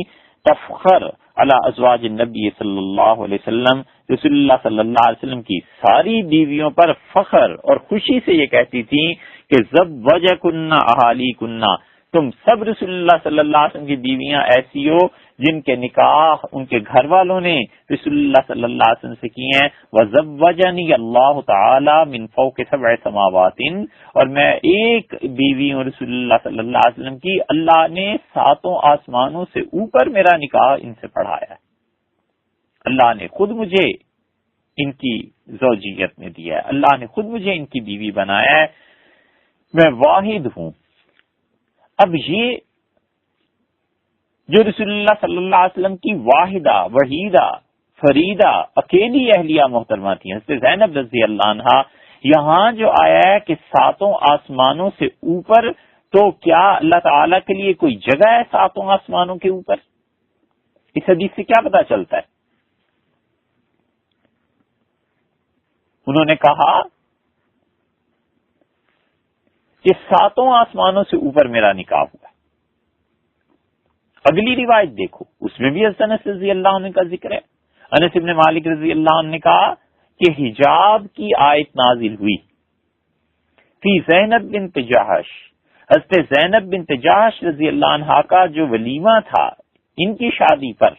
تفخر علی ازواج النبی صلی اللہ علیہ وسلم، رسول اللہ صلی اللہ علیہ وسلم کی ساری بیویوں پر فخر اور خوشی سے یہ کہتی تھی کہ زوجکن اہالیکن، تم سب رسول اللہ صلی اللہ علیہ وسلم کی بیویاں ایسی ہو جن کے نکاح ان کے گھر والوں نے رسول اللہ صلی اللہ علیہ وسلم سے کیے ہیں. وَزَوَّجَنِي اللَّهُ تَعَالَى مِن فَوْقِ سَبْعِ سَمَاوَاتٍ، اور میں ایک بیوی ہوں رسول اللہ صلی اللہ علیہ وسلم کی، اللہ نے 7 آسمانوں سے اوپر میرا نکاح ان سے پڑھایا ہے. اللہ نے خود مجھے ان کی زوجیت میں دیا ہے، اللہ نے خود مجھے ان کی بیوی بنایا ہے، میں واحد ہوں. اب یہ جو رسول اللہ صلی اللہ علیہ وسلم کی واحدہ وحیدہ فریدہ اکیلی اہلیہ محترمہ تھی حضرت زینب رضی اللہ عنہا، یہاں جو آیا ہے کہ 7 آسمانوں سے اوپر، تو کیا اللہ تعالیٰ کے لیے کوئی جگہ ہے 7 آسمانوں کے اوپر؟ اس حدیث سے کیا پتہ چلتا ہے؟ انہوں نے کہا کہ 7 آسمانوں سے اوپر میرا نکاح ہوا. اگلی روایت دیکھو، اس میں بھی حضرت انس رضی اللہ عنہ کا ذکر ہے. انس ابن مالک رضی اللہ عنہ نے کہا کہ حجاب کی آیت نازل ہوئی فی زینب بنت جحش، حضرت زینب بنت جحش رضی اللہ عنہا کا جو ولیمہ تھا ان کی شادی پر،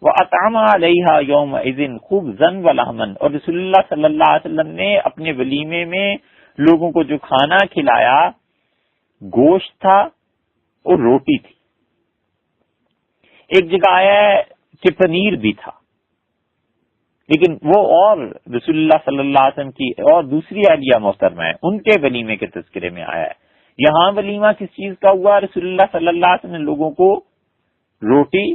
وَأَطْعَمَ عَلَيْهَا يَوْمَئِذٍ خُبْزًا وَلَحْمًا، اور رسول اللہ صلی اللہ علیہ وسلم نے اپنے ولیمے میں لوگوں کو جو کھانا کھلایا گوشت تھا اور روٹی تھی. ایک جگہ آیا ہے کہ پنیر بھی تھا، لیکن وہ اور رسول اللہ صلی اللہ علیہ وسلم کی اور دوسری اہلیہ محترمہ ہیں ان کے ولیمے کے تذکرے میں آیا ہے. یہاں ولیمہ کس چیز کا ہوا؟ رسول اللہ صلی اللہ علیہ وسلم نے لوگوں کو روٹی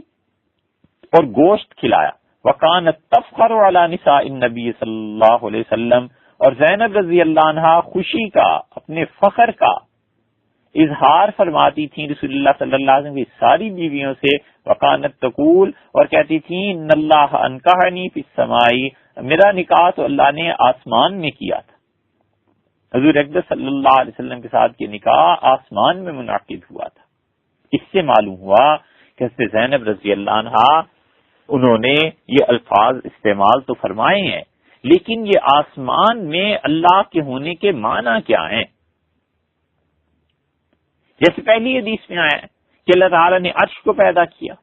اور گوشت کھلایا. وَكَانَتْ تَفْخَرُ عَلَى نِسَاءِ النَّبِيِّ صلی اللہ علیہ وسلم، اور زینب رضی اللہ عنہا خوشی کا، اپنے فخر کا اظہار فرماتی تھیں رسول اللہ صلی اللہ علیہ وسلم کی ساری بیویوں سے. وَكَانَتْ تَقُولُ، اور کہتی تھیں ان اللہ انکحنی فی السماء، میرا نکاح تو اللہ نے آسمان میں کیا تھا. حضور اقدس صلی اللہ علیہ وسلم کے ساتھ یہ نکاح آسمان میں منعقد ہوا تھا. اس سے معلوم ہوا کہ حضرت زینب رضی اللہ عنہا انہوں نے یہ الفاظ استعمال تو فرمائے ہیں، لیکن یہ آسمان میں اللہ کے ہونے کے معنی کیا ہیں؟ جیسے پہلی حدیث میں آیا کہ اللہ تعالیٰ نے عرش کو پیدا کیا،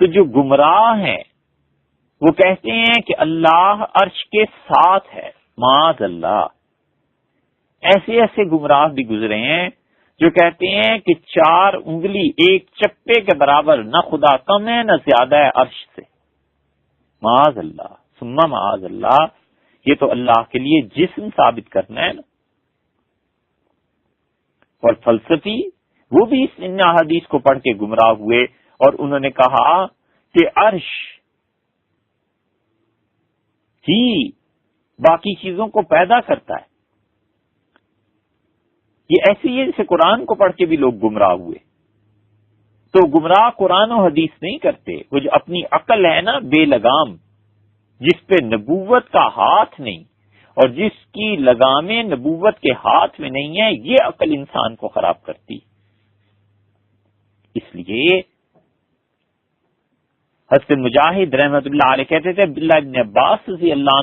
تو جو گمراہ ہیں وہ کہتے ہیں کہ اللہ عرش کے ساتھ ہے. معاذ اللہ، ایسے ایسے گمراہ بھی گزرے ہیں جو کہتے ہیں کہ 4 انگلی ایک چپے کے برابر، نہ خدا کم ہے نہ زیادہ ہے عرش سے. معاذ اللہ ثم معاذ اللہ، یہ تو اللہ کے لیے جسم ثابت کرنا ہے نا. اور فلسفی وہ بھی ان احادیث کو پڑھ کے گمراہ ہوئے اور انہوں نے کہا کہ عرش ہی باقی چیزوں کو پیدا کرتا ہے. یہ ایسے ہی جیسے قرآن کو پڑھ کے بھی لوگ گمراہ ہوئے. تو گمراہ قرآن و حدیث نہیں کرتے، وہ جو اپنی عقل ہے نا بے لگام، جس پہ نبوت کا ہاتھ نہیں اور جس کی لگامیں نبوت کے ہاتھ میں نہیں ہے، یہ عقل انسان کو خراب کرتی. اس لیے حضرت مجاہد رحمت اللہ علیہ کہتے تھے، عبداللہ ابن عباس رضی اللہ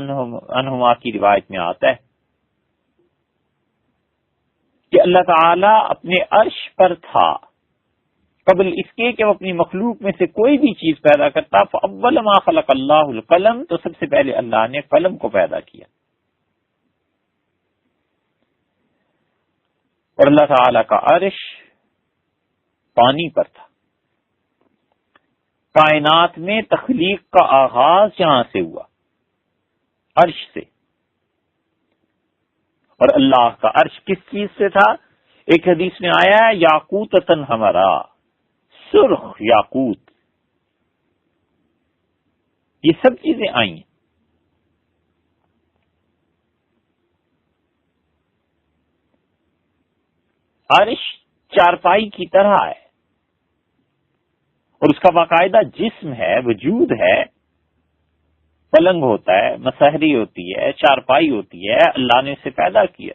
عنہما کی روایت میں آتا ہے کہ اللہ تعالیٰ اپنے عرش پر تھا قبل اس کے کہ وہ اپنی مخلوق میں سے کوئی بھی چیز پیدا کرتا. فاول ما خلق اللہ القلم، تو سب سے پہلے اللہ نے قلم کو پیدا کیا. اور اللہ تعالیٰ کا عرش پانی پر تھا. کائنات میں تخلیق کا آغاز جہاں سے ہوا، عرش سے. اور اللہ کا عرش کس چیز سے تھا؟ ایک حدیث میں آیا ہے یاقوتۃ حمراء، سرخ یاقوت. یہ سب چیزیں آئی ہیں. عرش چارپائی کی طرح ہے اور اس کا باقاعدہ جسم ہے، وجود ہے. پلنگ ہوتا ہے، مسہری ہوتی ہے، چارپائی ہوتی ہے، اللہ نے اسے پیدا کیا.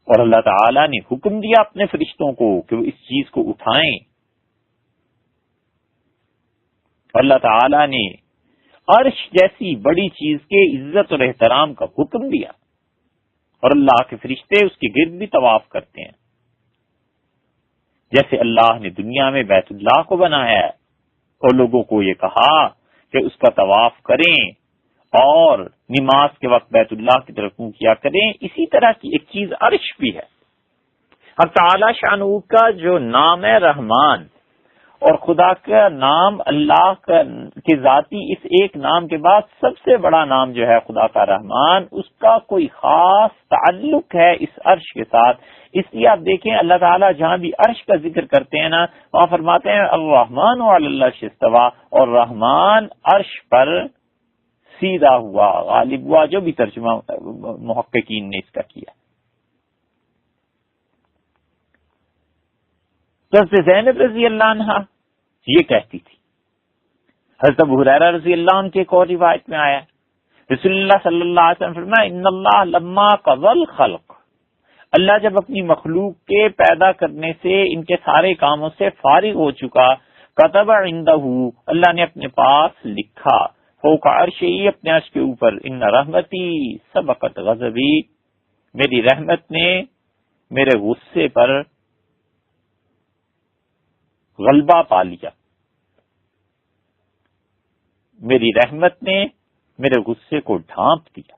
اور اللہ تعالیٰ نے حکم دیا اپنے فرشتوں کو کہ وہ اس چیز کو اٹھائیں. اللہ تعالیٰ نے عرش جیسی بڑی چیز کے عزت اور احترام کا حکم دیا، اور اللہ کے فرشتے اس کے گرد بھی طواف کرتے ہیں. جیسے اللہ نے دنیا میں بیت اللہ کو بنایا ہے اور لوگوں کو یہ کہا کہ اس کا طواف کریں اور نماز کے وقت بیت اللہ کی طرف منہ کیا کریں، اسی طرح کی ایک چیز عرش بھی ہے. اب تعالی شانہ کا جو نام ہے رحمان، اور خدا کا نام اللہ کے ذاتی اس ایک نام کے بعد سب سے بڑا نام جو ہے خدا کا رحمان، اس کا کوئی خاص تعلق ہے اس عرش کے ساتھ. اس لیے آپ دیکھیں اللہ تعالیٰ جہاں بھی عرش کا ذکر کرتے ہیں نا، وہاں فرماتے ہیں الرحمن علی العرش استویٰ، اور رحمان عرش پر سیدھا ہوا، غالب ہوا، جو بھی ترجمہ محققین نے اس کا کیا. حضرت زینب رضی اللہ عنہا یہ کہتی تھی. حضرت ابو ہریرہ رضی اللہ عنہ کی ایک اور روایت میں آیا رسول اللہ صلی اللہ علیہ وسلم فرمایا ان اللہ لما قضى الخلق، اللہ جب اپنی مخلوق کے پیدا کرنے سے ان کے سارے کاموں سے فارغ ہو چکا، کتب عنده، اللہ نے اپنے پاس لکھا، فوق عرشہ، اپنے عرش کے اوپر، ان رحمتی سبقت غضبی، میری رحمت نے میرے غصے پر غلبہ پا لیا. میری رحمت نے میرے غصے کو ڈھانپ دیا.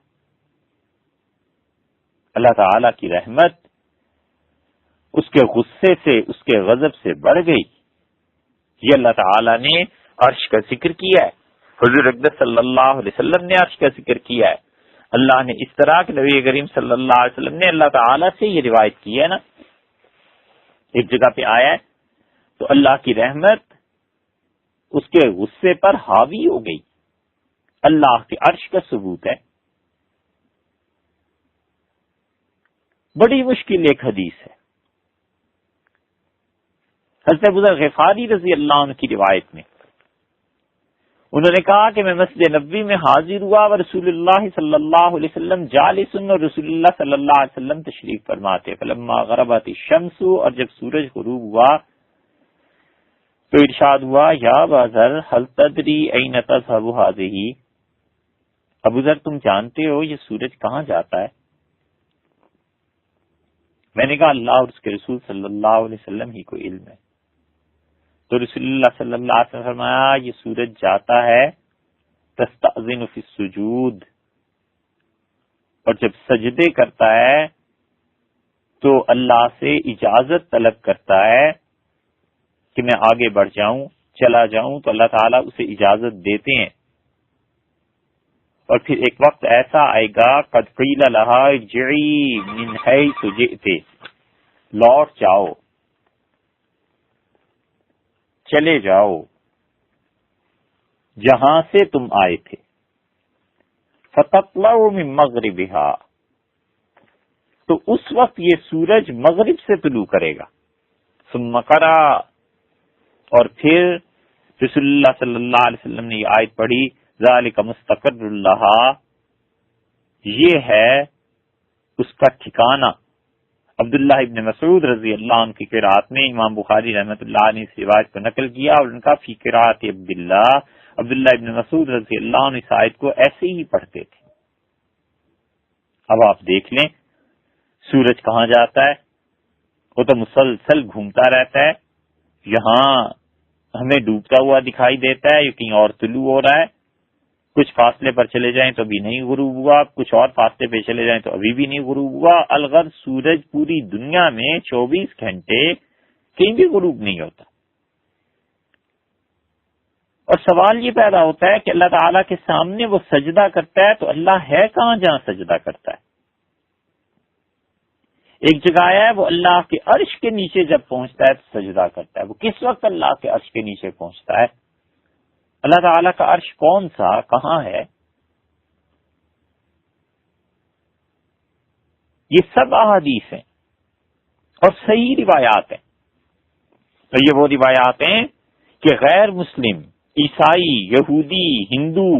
اللہ تعالی کی رحمت اس کے غصے سے، اس کے غضب سے بڑھ گئی. یہ اللہ تعالی نے عرش کا ذکر کیا ہے، حضور اقدس صلی اللہ علیہ وسلم نے عرش کا ذکر کیا ہے. اللہ نے اس طرح کہ نبی کریم صلی اللہ علیہ وسلم نے اللہ تعالی سے یہ روایت کی ہے نا، ایک جگہ پہ آیا ہے تو اللہ کی رحمت اس کے غصے پر حاوی ہو گئی. اللہ کے عرش کا ثبوت ہے. بڑی مشکل ایک حدیث ہے. حضرت ابو ذر غفاری رضی اللہ عنہ کی روایت میں انہوں نے کہا کہ میں مسجد نبوی میں حاضر ہوا اور رسول اللہ صلی اللہ علیہ وسلم جالسن، اور رسول اللہ صلی اللہ علیہ وسلم تشریف فرماتے. فلما غربت الشمس، اور جب سورج غروب ہوا تو ارشاد ہوا یا ابا ذر هل تدری این تذهب هذه، ابو ذر تم جانتے ہو یہ سورج کہاں جاتا ہے؟ میں نے کہا اللہ اور اس کے رسول صلی اللہ علیہ وسلم ہی کو علم ہے. تو رسول اللہ صلی اللہ علیہ وسلم فرمایا یہ سورج جاتا ہے تستأذن فی السجود، اور جب سجدے کرتا ہے تو اللہ سے اجازت طلب کرتا ہے کہ میں آگے بڑھ جاؤں، چلا جاؤں، تو اللہ تعالیٰ اسے اجازت دیتے ہیں. اور پھر ایک وقت ایسا آئے گا قد قیل لہا ارجعی من حیث جئت، لوٹ جاؤ، چلے جاؤ جہاں سے تم آئے تھے. فتطلع من مغربہا، تو اس وقت یہ سورج مغرب سے طلوع کرے گا. ثم قرأ، اور پھر رسول اللہ صلی اللہ علیہ وسلم نے یہ آیت پڑھی ذالک مستقر اللہ، یہ ہے اس کا ٹھکانہ. عبداللہ ابن مسعود رضی اللہ عنہ کی قرات میں امام بخاری رحمۃ اللہ علیہ اس روایت کو نقل کیا، اور ان کا فی قرات عبداللہ ابن مسعود رضی اللہ عنہ اس آیت کو ایسے ہی پڑھتے تھے. اب آپ دیکھ لیں سورج کہاں جاتا ہے، وہ تو مسلسل گھومتا رہتا ہے. یہاں ہمیں ڈوبتا ہوا دکھائی دیتا ہے، یہ کہیں اور طلوع ہو رہا ہے. کچھ فاصلے پر چلے جائیں تو ابھی نہیں غروب ہوا، کچھ اور فاصلے پہ چلے جائیں تو ابھی بھی نہیں غروب ہوا. الغرض سورج پوری دنیا میں 24 گھنٹے کہیں بھی غروب نہیں ہوتا. اور سوال یہ پیدا ہوتا ہے کہ اللہ تعالیٰ کے سامنے وہ سجدہ کرتا ہے تو اللہ ہے کہاں جہاں سجدہ کرتا ہے؟ ایک جگہ آیا ہے وہ اللہ کے عرش کے نیچے جب پہنچتا ہے تو سجدہ کرتا ہے. وہ کس وقت اللہ کے عرش کے نیچے پہنچتا ہے؟ اللہ تعالیٰ کا عرش کون سا، کہاں ہے؟ یہ سب احادیث ہیں اور صحیح روایات ہیں. تو یہ وہ روایات ہیں کہ غیر مسلم، عیسائی، یہودی، ہندو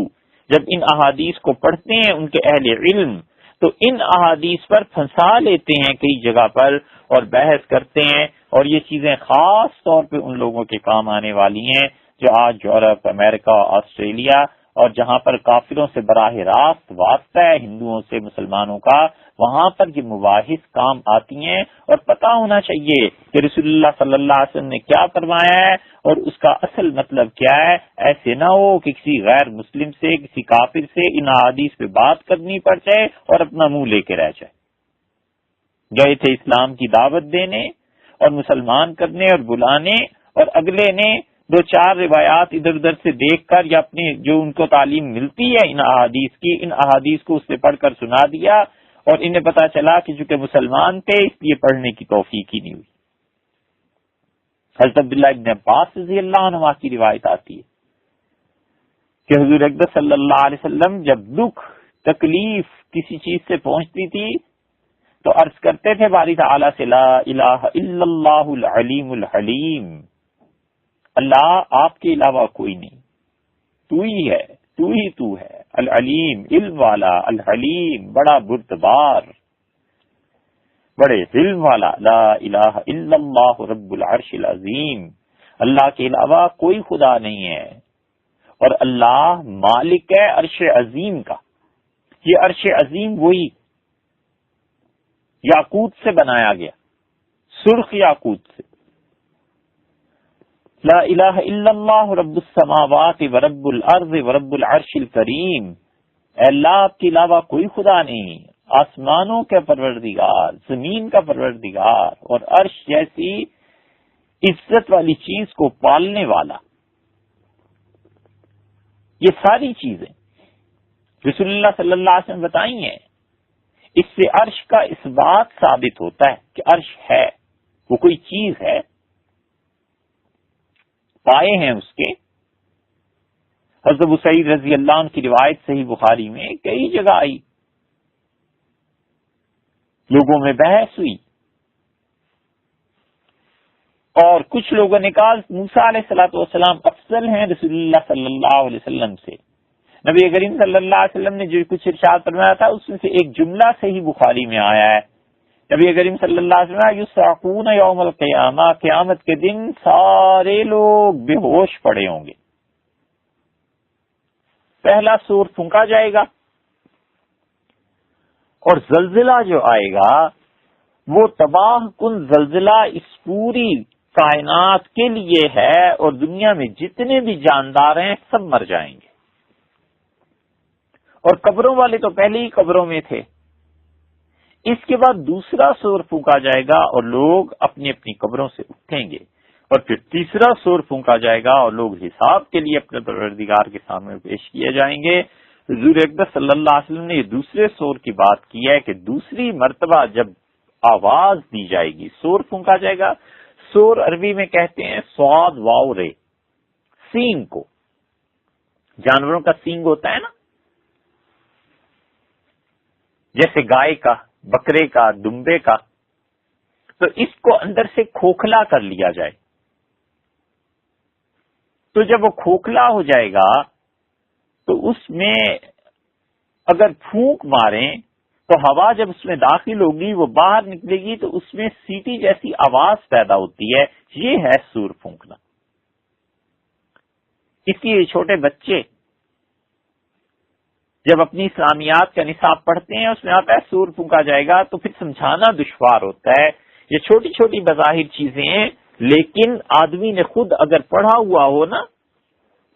جب ان احادیث کو پڑھتے ہیں ان کے اہل علم تو ان احادیث پر پھنسا لیتے ہیں کئی جگہ پر اور بحث کرتے ہیں. اور یہ چیزیں خاص طور پہ ان لوگوں کے کام آنے والی ہیں جو آج یورپ، امریکہ، آسٹریلیا اور جہاں پر کافروں سے براہ راست واسطہ ہے ہندوؤں سے مسلمانوں کا، وہاں پر یہ مباحث کام آتی ہیں. اور پتہ ہونا چاہیے کہ رسول اللہ صلی اللہ علیہ وسلم نے کیا فرمایا ہے اور اس کا اصل مطلب کیا ہے. ایسے نہ ہو کہ کسی غیر مسلم سے، کسی کافر سے ان احادیث پہ بات کرنی پڑ جائے اور اپنا منہ لے کے رہ جائے. گئے تھے اسلام کی دعوت دینے اور مسلمان کرنے اور بلانے، اور اگلے نے دو چار روایات ادھر ادھر سے دیکھ کر یا اپنی جو ان کو تعلیم ملتی ہے ان احادیث کی، ان احادیث کو اس سے پڑھ کر سنا دیا، اور انہیں پتا چلا کہ چونکہ مسلمان تھے اس لیے پڑھنے کی توفیق ہی نہیں ہوئی. حضرت عبداللہ ابن عباس رضی اللہ عنہ کی روایت آتی ہے کہ حضور اقدس صلی اللہ علیہ وسلم جب دکھ تکلیف کسی چیز سے پہنچتی تھی تو عرض کرتے تھے باری تعالیٰ سے لا الہ الا اللہ العلیم الحلیم، اللہ آپ کے علاوہ کوئی نہیں، تو ہی ہے، تو ہی تو ہے، العلیم علم والا، الحلیم بڑا بردبار، بڑے علم والا. لا الہ الا اللہ رب العرش العظیم، اللہ کے علاوہ کوئی خدا نہیں ہے، اور اللہ مالک ہے عرش عظیم کا. یہ عرش عظیم وہی یاقوت سے بنایا گیا، سرخ یاقوت سے. لا الہ الا اللہ رب السماوات ورب الارض ورب العرش الکریم، اے اللہ آپ کے علاوہ کوئی خدا نہیں، آسمانوں کا پروردگار، زمین کا پروردگار اور عرش جیسی عزت والی چیز کو پالنے والا۔ یہ ساری چیزیں رسول اللہ صلی اللہ علیہ وسلم بتائی ہیں، اس سے عرش کا اس بات ثابت ہوتا ہے کہ عرش ہے، وہ کوئی چیز ہے، پائے ہیں اس کے۔ حضرت ابو سعید رضی اللہ عنہ کی روایت صحیح بخاری میں کئی جگہ آئی، لوگوں میں بحث ہوئی اور کچھ لوگوں نے کہا موسیٰ علیہ الصلوۃ والسلام افضل ہیں رسول اللہ صلی اللہ علیہ وسلم سے۔ نبی کریم صلی اللہ علیہ وسلم نے جو کچھ ارشاد فرمایا تھا اس میں سے ایک جملہ صحیح بخاری میں آیا ہے، نبی کریم صلی اللہ علیہ وسلم یصعقون یوم القیامہ، قیامت کے دن سارے لوگ بے ہوش پڑے ہوں گے، پہلا سور پھونکا جائے گا اور زلزلہ جو آئے گا وہ تباہ کن زلزلہ اس پوری کائنات کے لیے ہے، اور دنیا میں جتنے بھی جاندار ہیں سب مر جائیں گے، اور قبروں والے تو پہلے ہی قبروں میں تھے۔ اس کے بعد دوسرا سور پھونکا جائے گا اور لوگ اپنی اپنی قبروں سے اٹھیں گے، اور پھر تیسرا سور پھونکا جائے گا اور لوگ حساب کے لیے اپنے پروردگار کے سامنے پیش کیے جائیں گے۔ حضور اقدس صلی اللہ علیہ وسلم نے یہ دوسرے سور کی بات کی ہے کہ دوسری مرتبہ جب آواز دی جائے گی، سور پھونکا جائے گا۔ سور عربی میں کہتے ہیں صاد واو رے، سینگ کو، جانوروں کا سینگ ہوتا ہے نا، جیسے گائے کا، بکرے کا، دمبے کا، تو اس کو اندر سے کھوکھلا کر لیا جائے۔ تو جب وہ کھوکھلا ہو جائے گا تو اس میں اگر پھونک ماریں تو ہوا جب اس میں داخل ہوگی وہ باہر نکلے گی تو اس میں سیٹی جیسی آواز پیدا ہوتی ہے، یہ ہے سور پھونکنا۔ اس لیے چھوٹے بچے جب اپنی اسلامیات کا نصاب پڑھتے ہیں اس میں آتا ہے سور پھونکا جائے گا، تو پھر سمجھانا دشوار ہوتا ہے۔ یہ چھوٹی چھوٹی بظاہر چیزیں ہیں، لیکن آدمی نے خود اگر پڑھا ہوا ہو نا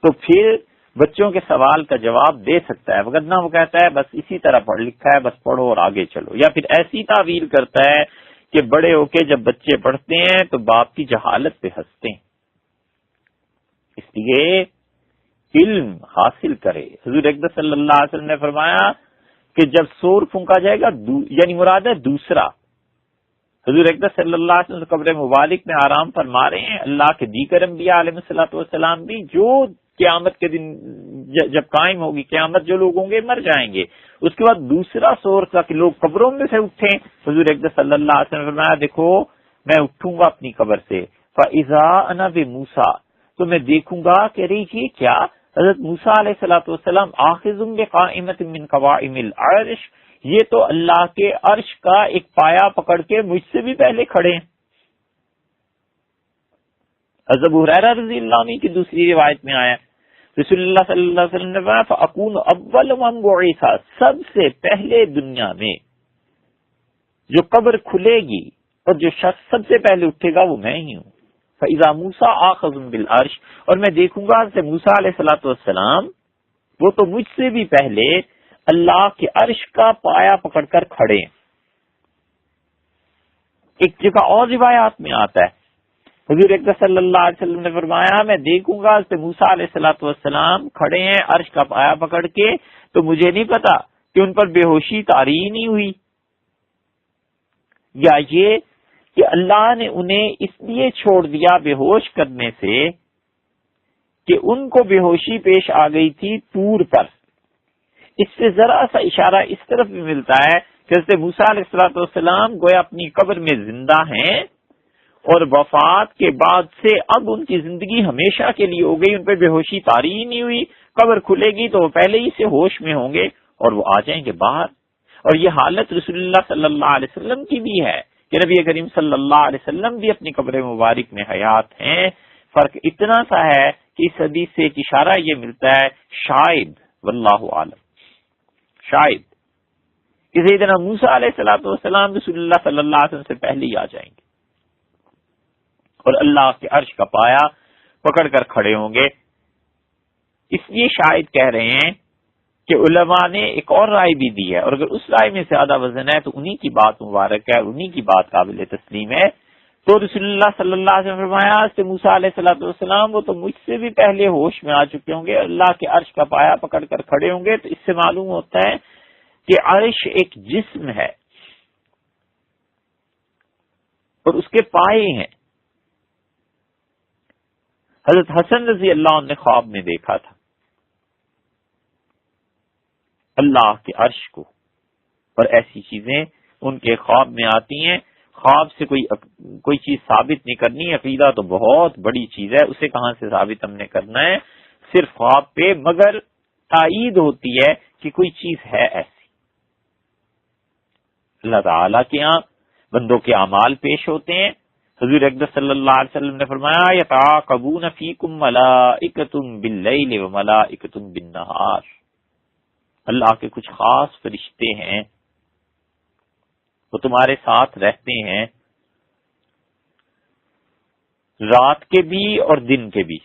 تو پھر بچوں کے سوال کا جواب دے سکتا ہے، وگرنہ وہ کہتا ہے بس اسی طرح پڑھ لکھا ہے، بس پڑھو اور آگے چلو، یا پھر ایسی تعویل کرتا ہے کہ بڑے ہو کے جب بچے پڑھتے ہیں تو باپ کی جہالت پہ ہنستے ہیں۔ اس لیے علم حاصل کرے۔ حضور اقدس صلی اللہ علیہ وسلم نے فرمایا کہ جب سور پھونکا جائے گا، یعنی مراد ہے دوسرا، حضور اقدس صلی اللہ علیہ وسلم قبر مبارک میں آرام فرما رہے ہیں، اللہ کے دیگر انبیاء علیہ الصلوۃ والسلام بھی جو قیامت کے دن جب قائم ہوگی قیامت جو لوگ ہوں گے مر جائیں گے۔ اس کے بعد دوسرا سور کا کہ لوگ قبروں میں سے اٹھیں، حضور اقدس صلی اللہ علیہ وسلم نے فرمایا دیکھو میں اٹھوں گا اپنی قبر سے، فَإِذَا أَنَا بِمُوسَىٰ، تو میں دیکھوں گا کہ ارے یہ کیا، حضرت موسیٰ علیہ الصلوۃ والسلام آخذ بقائمۃ من قوائم العرش، یہ تو اللہ کے عرش کا ایک پایا پکڑ کے مجھ سے بھی پہلے کھڑے ہیں۔ حضرت ابو ہریرہ رضی اللہ عنہ کی دوسری روایت میں آیا رسول اللہ صلی اللہ علیہ وسلم نے فرمایا فَأَكُونُ أَوَّلُ مَن بُعِثَ، سب سے پہلے دنیا میں جو قبر کھلے گی اور جو شخص سب سے پہلے اٹھے گا وہ میں ہی ہوں۔ فَإِذَا مُوسَىٰ آخذٌ بِالْعَرْشِ، اور میں دیکھوں گا کہ موسیٰ علیہ الصلوۃ والسلام وہ تو مجھ سے بھی پہلے اللہ کے عرش کا پایا پکڑ کر کھڑے ہیں۔ ایک جگہ اور روایات میں آتا ہے حضور اقدس صلی اللہ علیہ وسلم نے فرمایا میں دیکھوں گا کہ موسیٰ علیہ الصلوۃ والسلام کھڑے ہیں عرش کا پایا پکڑ کے، تو مجھے نہیں پتا کہ ان پر بے ہوشی طاری نہیں ہوئی، یا یہ کہ اللہ نے انہیں اس لیے چھوڑ دیا بے ہوش کرنے سے کہ ان کو بے ہوشی پیش آ گئی تھی طور پر۔ اس سے ذرا سا اشارہ اس طرف بھی ملتا ہے کہ حضرت موسیٰ علیہ الصلوۃ والسلام گویا اپنی قبر میں زندہ ہیں اور وفات کے بعد سے اب ان کی زندگی ہمیشہ کے لیے ہو گئی، ان پہ بے ہوشی طاری ہی نہیں ہوئی، قبر کھلے گی تو وہ پہلے ہی سے ہوش میں ہوں گے اور وہ آ جائیں گے باہر۔ اور یہ حالت رسول اللہ صلی اللہ علیہ وسلم کی بھی ہے کہ نبی کریم صلی اللہ علیہ وسلم بھی اپنی قبر مبارک میں حیات ہیں۔ فرق اتنا سا ہے کہ اس حدیث سے ایک اشارہ یہ ملتا ہے شاید واللہ عالم، شاید کہ سیدنا موسیٰ علیہ الصلوۃ والسلام رسول اللہ صلی اللہ علیہ وسلم سے پہلے ہی آ جائیں گے اور اللہ کے عرش کا پایا پکڑ کر کھڑے ہوں گے. اس لیے شاید کہہ رہے ہیں کہ علماء نے ایک اور رائے بھی دی ہے، اور اگر اس رائے میں زیادہ وزن ہے تو انہی کی بات مبارک ہے، انہی کی بات قابل تسلیم ہے. تو رسول اللہ صلی اللہ علیہ وسلم فرمایا سے موسیٰ علیہ الصلوۃ والسلام وہ تو مجھ سے بھی پہلے ہوش میں آ چکے ہوں گے، اللہ کے عرش کا پایا پکڑ کر کھڑے ہوں گے. تو اس سے معلوم ہوتا ہے کہ عرش ایک جسم ہے اور اس کے پائے ہیں. حضرت حسن رضی اللہ عنہ نے خواب میں دیکھا تھا اللہ کے عرش کو، اور ایسی چیزیں ان کے خواب میں آتی ہیں. خواب سے کوئی چیز ثابت نہیں کرنی، عقیدہ تو بہت بڑی چیز ہے، اسے کہاں سے ثابت ہم نے کرنا ہے صرف خواب پہ، مگر تائید ہوتی ہے کہ کوئی چیز ہے ایسی. اللہ تعالیٰ کے ہاں بندوں کے اعمال پیش ہوتے ہیں. حضور اقدس صلی اللہ علیہ وسلم نے فرمایا یتعاقبون فیکم ملائکۃ باللیل وملائکۃ بالنہار، اللہ کے کچھ خاص فرشتے ہیں وہ تمہارے ساتھ رہتے ہیں رات کے بھی اور دن کے بھی.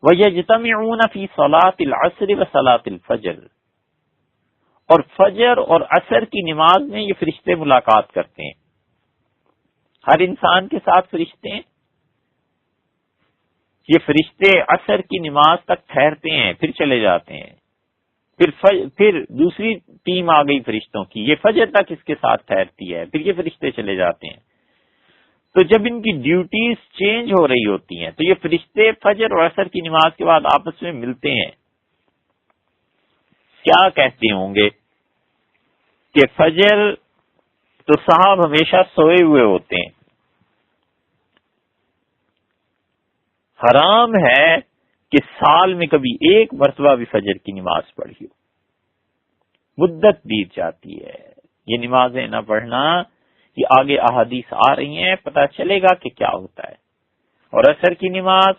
وَيَجْتَمِعُونَ فِي صَلَاةِ الْعَصْرِ وَصَلَاةِ الْفَجْرِ، اور فجر اور عصر کی نماز میں یہ فرشتے ملاقات کرتے ہیں. ہر انسان کے ساتھ فرشتے ہیں. یہ فرشتے عصر کی نماز تک ٹھہرتے ہیں پھر چلے جاتے ہیں. پھر دوسری ٹیم آ گئی فرشتوں کی، یہ فجر تک اس کے ساتھ ٹھہرتی ہے، پھر یہ فرشتے چلے جاتے ہیں. تو جب ان کی ڈیوٹیز چینج ہو رہی ہوتی ہیں تو یہ فرشتے فجر اور عصر کی نماز کے بعد آپس میں ملتے ہیں. کیا کہتے ہوں گے کہ فجر تو صاحب ہمیشہ سوئے ہوئے ہوتے ہیں، حرام ہے کہ سال میں کبھی ایک مرتبہ بھی فجر کی نماز پڑھی ہو. مدت بیت جاتی ہے یہ نمازیں نہ پڑھنا. یہ آگے احادیث آ رہی ہیں، پتہ چلے گا کہ کیا ہوتا ہے. اور عصر کی نماز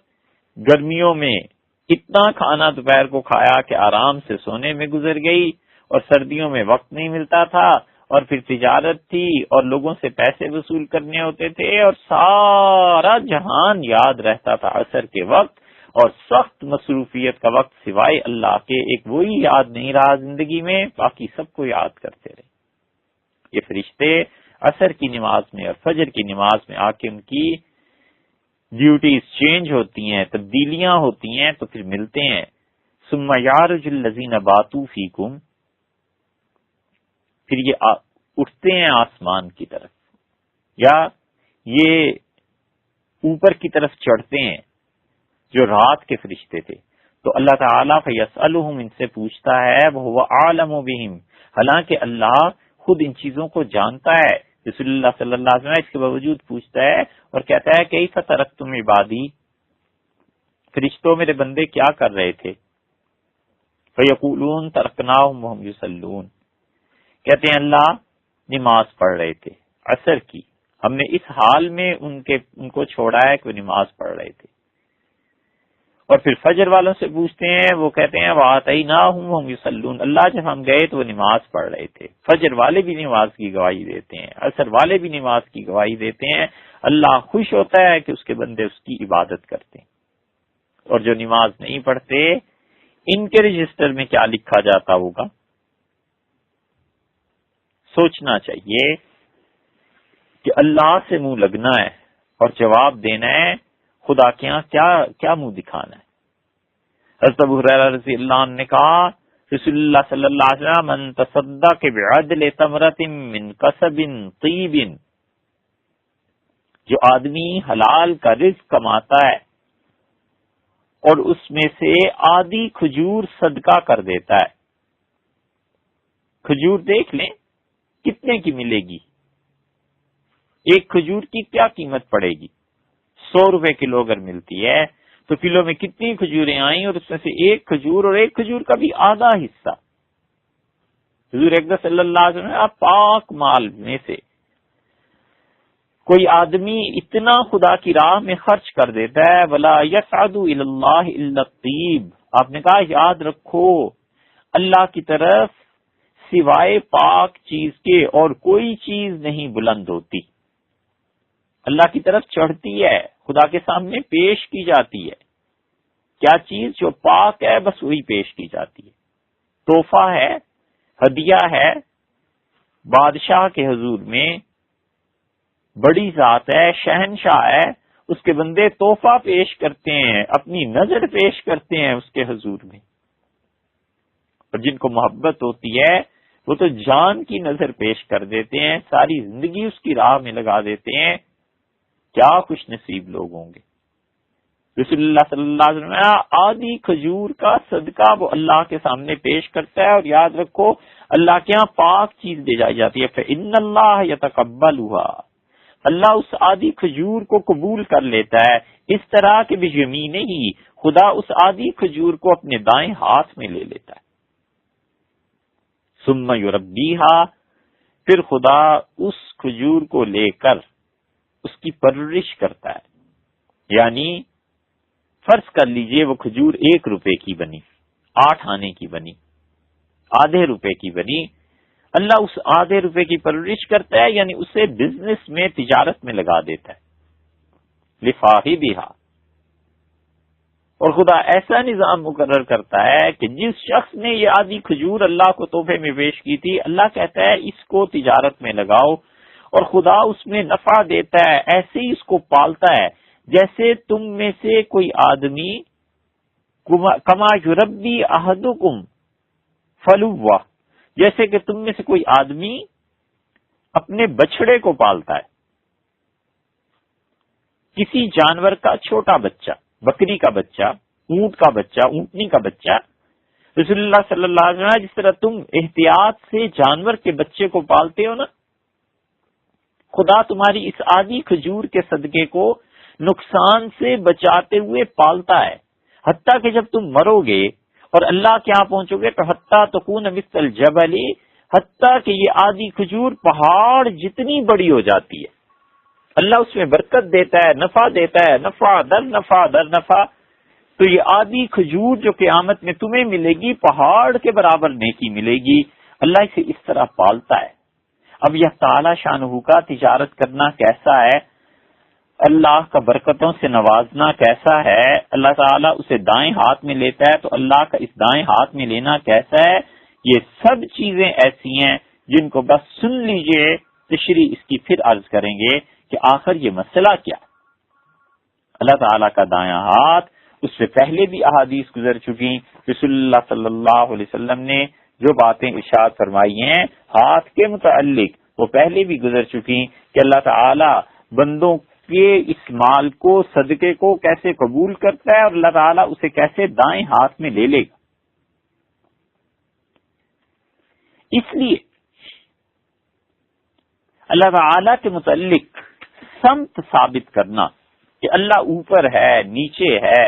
گرمیوں میں اتنا کھانا دوپہر کو کھایا کہ آرام سے سونے میں گزر گئی، اور سردیوں میں وقت نہیں ملتا تھا، اور پھر تجارت تھی اور لوگوں سے پیسے وصول کرنے ہوتے تھے، اور سارا جہان یاد رہتا تھا عصر کے وقت. اور سخت مصروفیت کا وقت سوائے اللہ کے ایک وہی یاد نہیں رہا زندگی میں، باقی سب کو یاد کرتے رہے. یہ فرشتے عصر کی نماز میں اور فجر کی نماز میں آ کے ان کی ڈیوٹیز چینج ہوتی ہیں، تبدیلیاں ہوتی ہیں، تو پھر ملتے ہیں. ثم یعرج الذین باتوا فیکم، پھر یہ اٹھتے ہیں آسمان کی طرف، یا یہ اوپر کی طرف چڑھتے ہیں جو رات کے فرشتے تھے. تو اللہ تعالیٰ فیسألہم، ان سے پوچھتا ہے، وہو عالم بہم، حالانکہ اللہ خود ان چیزوں کو جانتا ہے. رسول اللہ صلی اللہ علیہ وسلم اس کے باوجود پوچھتا ہے اور کہتا ہے کیف ترکتم عبادی، فرشتوں میرے بندے کیا کر رہے تھے؟ فیقولون ترکناہم وہم یصلون، کہتے ہیں اللہ نماز پڑھ رہے تھے عصر کی، ہم نے اس حال میں ان کو چھوڑا ہے کہ وہ نماز پڑھ رہے تھے. اور پھر فجر والوں سے پوچھتے ہیں، وہ کہتے ہیں وَآتَيْنَاهُمْ وَهُمْ يُصَلُّونَ، اللہ جب ہم گئے تو وہ نماز پڑھ رہے تھے. فجر والے بھی نماز کی گواہی دیتے ہیں، عصر والے بھی نماز کی گواہی دیتے ہیں. اللہ خوش ہوتا ہے کہ اس کے بندے اس کی عبادت کرتے ہیں. اور جو نماز نہیں پڑھتے ان کے رجسٹر میں کیا لکھا جاتا ہوگا؟ سوچنا چاہیے کہ اللہ سے منہ لگنا ہے اور جواب دینا ہے، خدا کے ہاں کیا منہ دکھانا ہے. حضرت ابو ہریرہ رضی اللہ عنہ نے کہا رسول اللہ صلی اللہ علیہ وسلم من تصدق بعدل تمرۃ من کسب طیب، جو آدمی حلال کا رزق کماتا ہے اور اس میں سے آدھی کھجور صدقہ کر دیتا ہے. کھجور دیکھ لیں کتنے کی ملے گی، ایک کھجور کی کیا قیمت پڑے گی؟ 100 روپے کلو اگر ملتی ہے تو کلو میں کتنی کھجوریں آئیں، اور اس میں سے ایک کھجور، اور ایک کھجور کا بھی آدھا حصہ. حضور اقدس صلی اللہ علیہ وسلم پاک مال میں سے کوئی آدمی اتنا خدا کی راہ میں خرچ کر دیتا ہے، ولا یسعد الی اللہ الا الطیب، آپ نے کہا یاد رکھو اللہ کی طرف سوائے پاک چیز کے اور کوئی چیز نہیں بلند ہوتی. اللہ کی طرف چڑھتی ہے خدا کے سامنے پیش کی جاتی ہے. کیا چیز؟ جو پاک ہے بس وہی پیش کی جاتی ہے. تحفہ ہے، ہدیہ ہے، بادشاہ کے حضور میں بڑی ذات ہے، شہنشاہ ہے، اس کے بندے تحفہ پیش کرتے ہیں، اپنی نظر پیش کرتے ہیں اس کے حضور میں. اور جن کو محبت ہوتی ہے وہ تو جان کی نظر پیش کر دیتے ہیں، ساری زندگی اس کی راہ میں لگا دیتے ہیں. کیا خوش نصیب لوگ ہوں گے. رسول اللہ صلی اللہ علیہ وسلم آدھی کھجور کا صدقہ وہ اللہ کے سامنے پیش کرتا ہے، اور یاد رکھو اللہ کے ہاں پاک چیز دے جائی جاتی ہے. فإن اللہ یتقبلها، اللہ اس آدھی کھجور کو قبول کر لیتا ہے. اس طرح کہ بیمینہ ہی، خدا اس آدھی کھجور کو اپنے دائیں ہاتھ میں لے لیتا ہے. ثم یربیہا، پھر خدا اس کھجور کو لے کر اس کی پرورش کرتا ہے. یعنی فرض کر لیجئے وہ کھجور 1 روپے کی بنی، 8 آنے کی بنی، آدھے روپے کی بنی. اللہ اس آدھے روپے کی پرورش کرتا ہے، یعنی اسے بزنس میں، تجارت میں لگا دیتا ہے. لصاحبہا، اور خدا ایسا نظام مقرر کرتا ہے کہ جس شخص نے یہ آدھی کھجور اللہ کو تحفے میں پیش کی تھی، اللہ کہتا ہے اس کو تجارت میں لگاؤ، اور خدا اس میں نفع دیتا ہے. ایسے ہی اس کو پالتا ہے جیسے تم میں سے کوئی آدمی کما یربی احدکم فلوا، جیسے کہ تم میں سے کوئی آدمی اپنے بچڑے کو پالتا ہے. کسی جانور کا چھوٹا بچہ، بکری کا بچہ، اونٹ کا بچہ، اونٹنی کا بچہ. رسول اللہ صلی اللہ علیہ وسلم جس طرح تم احتیاط سے جانور کے بچے کو پالتے ہو نا، خدا تمہاری اس آدھی کھجور کے صدقے کو نقصان سے بچاتے ہوئے پالتا ہے، حتیٰ کہ جب تم مرو گے اور اللہ کے یہاں پہنچو گے تو حتیٰ تکون مثل الجبل، حتیٰ کہ یہ آدھی کھجور پہاڑ جتنی بڑی ہو جاتی ہے. اللہ اس میں برکت دیتا ہے، نفع دیتا ہے، نفع در نفع در نفع. تو یہ آدھی کھجور جو قیامت میں تمہیں ملے گی پہاڑ کے برابر نیکی ملے گی. اللہ اسے اس طرح پالتا ہے. اب یہ تعالی شانہ کا تجارت کرنا کیسا ہے، اللہ کا برکتوں سے نوازنا کیسا ہے. اللہ تعالیٰ اسے دائیں ہاتھ میں لیتا ہے تو اللہ کا اس دائیں ہاتھ میں لینا کیسا ہے. یہ سب چیزیں ایسی ہیں جن کو بس سن لیجئے، تشریح اس کی پھر عرض کریں گے کہ آخر یہ مسئلہ کیا. اللہ تعالیٰ کا دایاں ہاتھ، اس سے پہلے بھی احادیث گزر چکی. رسول اللہ صلی اللہ علیہ وسلم نے جو باتیں ارشاد فرمائی ہیں ہاتھ کے متعلق وہ پہلے بھی گزر چکی کہ اللہ تعالیٰ بندوں کے اس مال کو، صدقے کو کیسے قبول کرتا ہے اور اللہ تعالیٰ اسے کیسے دائیں ہاتھ میں لے لے گا. اس لیے اللہ تعالیٰ کے متعلق سمت ثابت کرنا کہ اللہ اوپر ہے، نیچے ہے،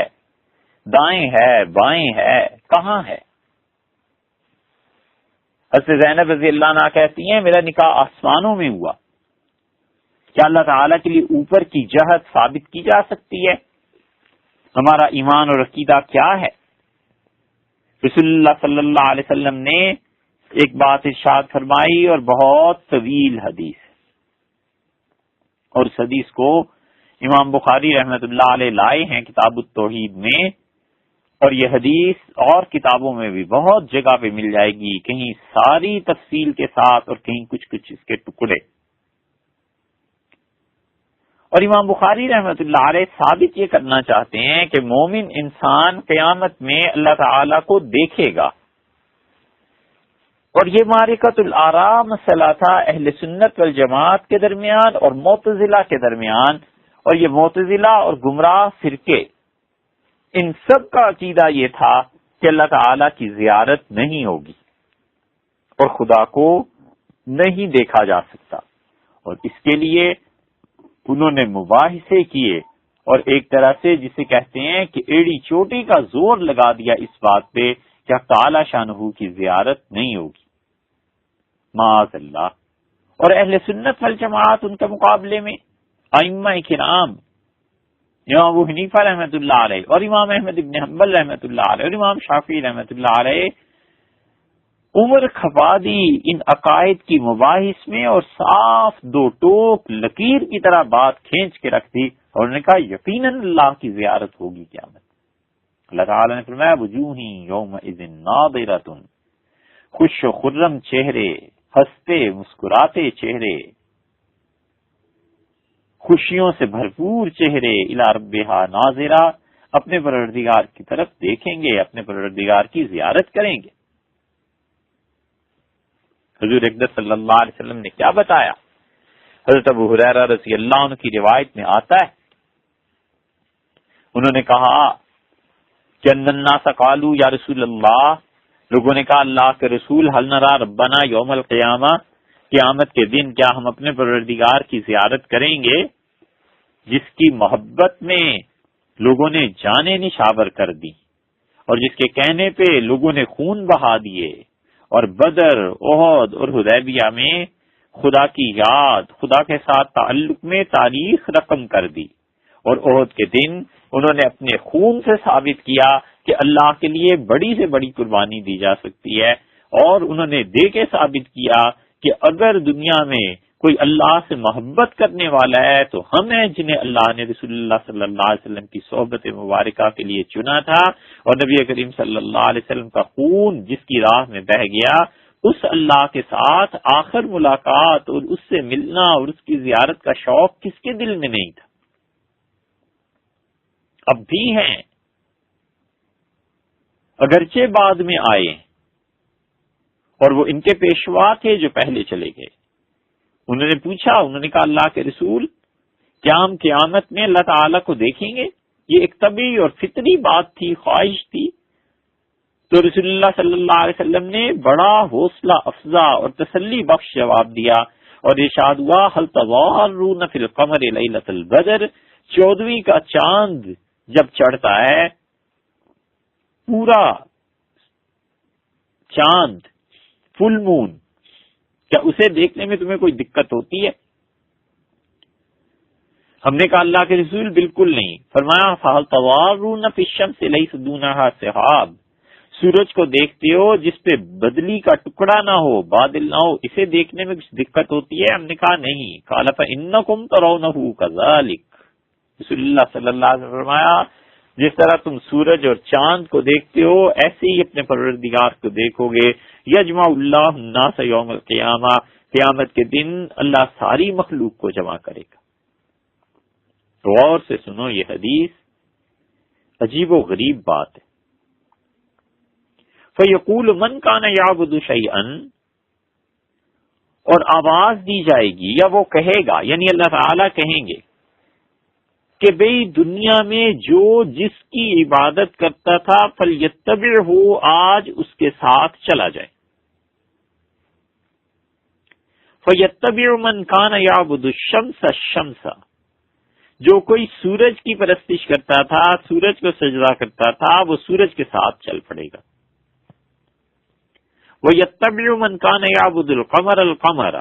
دائیں ہے، بائیں ہے، کہاں ہے. حضرت زینب رضی اللہ عنہا کہتی ہیں میرا نکاح آسمانوں میں ہوا. کیا اللہ تعالیٰ کے لیے اوپر کی جہت ثابت کی جا سکتی ہے؟ ہمارا ایمان اور عقیدہ کیا ہے؟ رسول اللہ صلی اللہ علیہ وسلم نے ایک بات ارشاد فرمائی اور بہت طویل حدیث، اور اس حدیث کو امام بخاری رحمۃ اللہ علیہ لائے ہیں کتاب التوحید میں، اور یہ حدیث اور کتابوں میں بھی بہت جگہ پہ مل جائے گی، کہیں ساری تفصیل کے ساتھ اور کہیں کچھ کچھ اس کے ٹکڑے. اور امام بخاری رحمۃ اللہ علیہ ثابت یہ کرنا چاہتے ہیں کہ مومن انسان قیامت میں اللہ تعالی کو دیکھے گا. اور یہ معرکۃ الآراء مسئلہ تھا اہل سنت والجماعت کے درمیان اور معتزلہ کے درمیان، اور یہ معتزلہ اور گمراہ فرقے ان سب کا عقیدہ یہ تھا کہ اللہ تعالی کی زیارت نہیں ہوگی اور خدا کو نہیں دیکھا جا سکتا. اور اس کے لیے انہوں نے مباحثے کیے اور ایک طرح سے جسے کہتے ہیں کہ ایڑی چوٹی کا زور لگا دیا اس بات پہ کہ اللہ تعالی شانہ کی زیارت نہیں ہوگی، معاذ اللہ. اور اہل سنت والجماعت ان کے مقابلے میں ائمہ کرام امام ابو حنیفہ رحمۃ اللہ علیہ اور امام احمد ابن حنبل رحمۃ اللہ علیہ اور امام شافعی رحمۃ اللہ علیہ عمر کھپا دی ان عقائد کی مباحث میں اور صاف دو ٹوک لکیر کی طرح بات کھینچ کے رکھ دی. اور انہوں نے کہا یقیناً اللہ کی زیارت ہوگی قیامت۔ اللہ تعالیٰ نے فرمایا وجوہ یومئذ ناظرۃ، خوش و خرم چہرے، ہنستے مسکراتے چہرے، خوشیوں سے بھرپور چہرے، الی ربہا ناظرہ، اپنے پروردگار کی طرف دیکھیں گے، اپنے پروردگار کی زیارت کریں گے۔ حضور اقدس صلی اللہ علیہ وسلم نے کیا بتایا؟ حضرت ابو ہریرہ رضی اللہ عنہ کی روایت میں آتا ہے، انہوں نے کہا کہ ان الناس قالوا یا رسول اللہ، لوگوں نے کہا اللہ کے رسول هل نرى ربنا یوم القیامہ، قیامت کے دن کیا ہم اپنے پروردگار کی زیارت کریں گے جس کی محبت میں لوگوں نے جانیں نشاور کر دی اور جس کے کہنے پہ لوگوں نے خون بہا دیے، اور بدر، احد اور حدیبیہ میں خدا کی یاد، خدا کے ساتھ تعلق میں تاریخ رقم کر دی، اور احد کے دن انہوں نے اپنے خون سے ثابت کیا کہ اللہ کے لیے بڑی سے بڑی قربانی دی جا سکتی ہے، اور انہوں نے دے کے ثابت کیا کہ اگر دنیا میں کوئی اللہ سے محبت کرنے والا ہے تو ہم ہیں جنہیں اللہ نے رسول اللہ صلی اللہ علیہ وسلم کی صحبت مبارکہ کے لیے چنا تھا، اور نبی کریم صلی اللہ علیہ وسلم کا خون جس کی راہ میں بہہ گیا، اس اللہ کے ساتھ آخر ملاقات اور اس سے ملنا اور اس کی زیارت کا شوق کس کے دل میں نہیں تھا؟ اب بھی ہیں، اگرچہ بعد میں آئے، اور وہ ان کے پیشوا تھے جو پہلے چلے گئے۔ انہوں نے پوچھا، انہوں نے کہا اللہ کے رسول، کیا ہم قیامت میں اللہ تعالیٰ کو دیکھیں گے؟ یہ ایک طبیعی اور فطری بات تھی، خواہش تھی۔ تو رسول اللہ صلی اللہ علیہ وسلم نے بڑا حوصلہ افزا اور تسلی بخش جواب دیا، اور ارشاد ہوا هل تضارون فی القمر لیلۃ البدر، 14ویں کا چاند جب چڑھتا ہے، پورا چاند، فل مون، کیا اسے دیکھنے میں تمہیں کوئی دقت ہوتی ہے؟ ہم نے کہا اللہ کے رسول بالکل نہیں۔ فرمایا فَهَلْ تَضَارُونَ فِي الشَّمْسِ لَيْسَ دُونَهَا سَحَابٌ، سورج کو دیکھتے ہو جس پہ بدلی کا ٹکڑا نہ ہو، بادل نہ ہو، اسے دیکھنے میں کچھ دقت ہوتی ہے؟ ہم نے کہا نہیں۔ قَالَ فَإِنَّكُمْ تَرَوْنَهُ كَذَلِكَ، رسول اللہ صلی اللہ علیہ وسلم فرمایا جس طرح تم سورج اور چاند کو دیکھتے ہو ایسے ہی اپنے پروردگار کو دیکھو گے۔ یجمع اللہ الناس یوم القیامہ، قیامت کے دن اللہ ساری مخلوق کو جمع کرے گا۔ غور سے سنو، یہ حدیث عجیب و غریب بات ہے۔ فَيَقُولُ مَنْ كَانَ يَعْبُدُ شَيْئًا، اور آواز دی جائے گی یا وہ کہے گا، یعنی اللہ تعالیٰ کہیں گے کہ بھئی دنیا میں جو جس کی عبادت کرتا تھا فَلْيَتَّبِعْهُ، آج اس کے ساتھ چلا جائے۔ فَيَتَّبِعُ مَنْ كَانَ يَعْبُدُ الشَّمْسَ الشَّمْسَ، جو کوئی سورج کی پرستش کرتا تھا، سورج کو سجدہ کرتا تھا، وہ سورج کے ساتھ چل پڑے گا۔ وَيَتَّبِعُ مَنْ كَانَ يَعْبُدُ الْقَمَرَ الْقَمَرَ،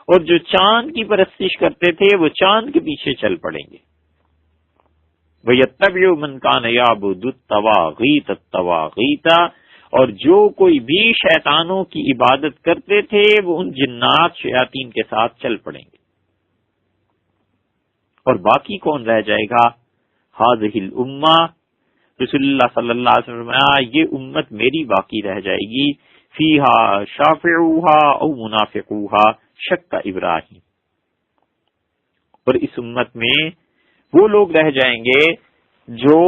اور جو چاند کی پرستش کرتے تھے وہ چاند کے پیچھے چل پڑیں گے۔ وَيَتَّبِعُ مَنْ كَانَ يَعْبُدُ الطَّوَاغِيتَ الطَّوَاغِيتَ، اور جو کوئی بھی شیطانوں کی عبادت کرتے تھے وہ ان جنات شیاطین کے ساتھ چل پڑیں گے۔ اور باقی کون رہ جائے گا؟ هذه الامہ، رسول اللہ صلی اللہ علیہ وسلم فرمایا یہ امت میری باقی رہ جائے گی، فیہا شافعوها او منافقوها، شک ابراہیم، اور اس امت میں وہ لوگ رہ جائیں گے جو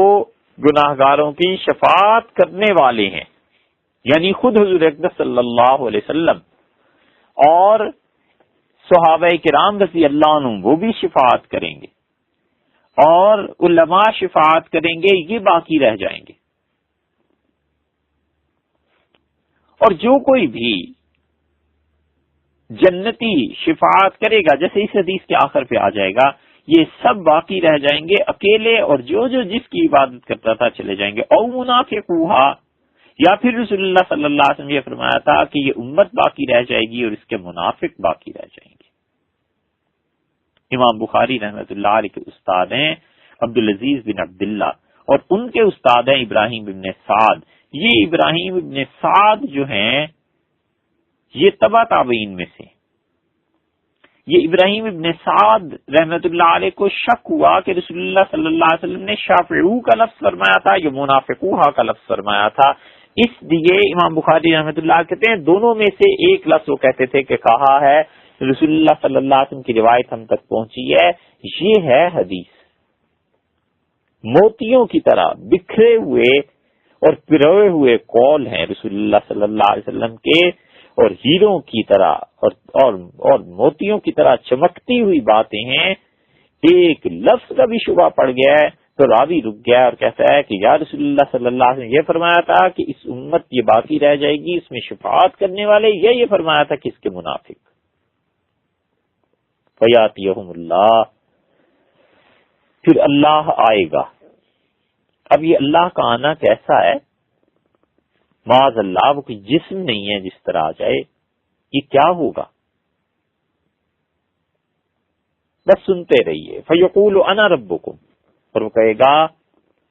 گناہگاروں کی شفاعت کرنے والے ہیں، یعنی خود حضور اقدس صلی اللہ علیہ وسلم اور صحابہ کرام رضی اللہ عنہ وہ بھی شفاعت کریں گے، اور علماء شفاعت کریں گے، یہ باقی رہ جائیں گے۔ اور جو کوئی بھی جنتی شفاعت کرے گا، جیسے اس حدیث کے آخر پہ آ جائے گا، یہ سب باقی رہ جائیں گے اکیلے، اور جو جو جس کی عبادت کرتا تھا چلے جائیں گے۔ او منافقوہا، یا پھر رسول اللہ صلی اللہ علیہ وسلم یہ فرمایا تھا کہ یہ امت باقی رہ جائے گی اور اس کے منافق باقی رہ جائیں گے۔ امام بخاری رحمۃ اللہ علیہ کے استاد ہیں عبدالعزیز بن عبداللہ، اور ان کے استاد ہیں ابراہیم ابن سعد۔ یہ ابراہیم ابن سعد جو ہیں یہ تبع تابعین میں سے، یہ ابراہیم ابن سعد رحمت اللہ علیہ کو شک ہوا کہ رسول اللہ صلی اللہ علیہ وسلم نے شافعو کا لفظ فرمایا تھا یا منافقوہا کا لفظ فرمایا تھا. اس لیے امام بخاری رحمت اللہ کہتے ہیں دونوں میں سے ایک لفظ وہ کہتے تھے کہ کہا ہے. رسول اللہ صلی اللہ علیہ وسلم کی روایت ہم تک پہنچی ہے. یہ ہے حدیث. موتیوں کی طرح بکھرے ہوئے اور پروئے ہوئے قول ہیں رسول اللہ صلی اللہ علیہ وسلم کے، اور ہیروں کی طرح اور موتیوں کی طرح چمکتی ہوئی باتیں ہیں. ایک لفظ کا بھی شبہ پڑ گیا ہے تو راوی رک گیا اور کہتا ہے کہ یا رسول اللہ صلی اللہ علیہ وسلم یہ فرمایا تھا کہ اس امت یہ باقی رہ جائے گی اس میں شفاعت کرنے والے، یا یہ فرمایا تھا کہ اس کے منافق. فیاتیہم اللہ، پھر اللہ آئے گا. اب یہ اللہ کا آنا کیسا ہے؟ معاذ اللہ وہ کوئی جسم نہیں ہے جس طرح آ جائے. یہ کیا ہوگا؟ بس سنتے رہیے. فیقول انا ربکم، اور وہ کہے گا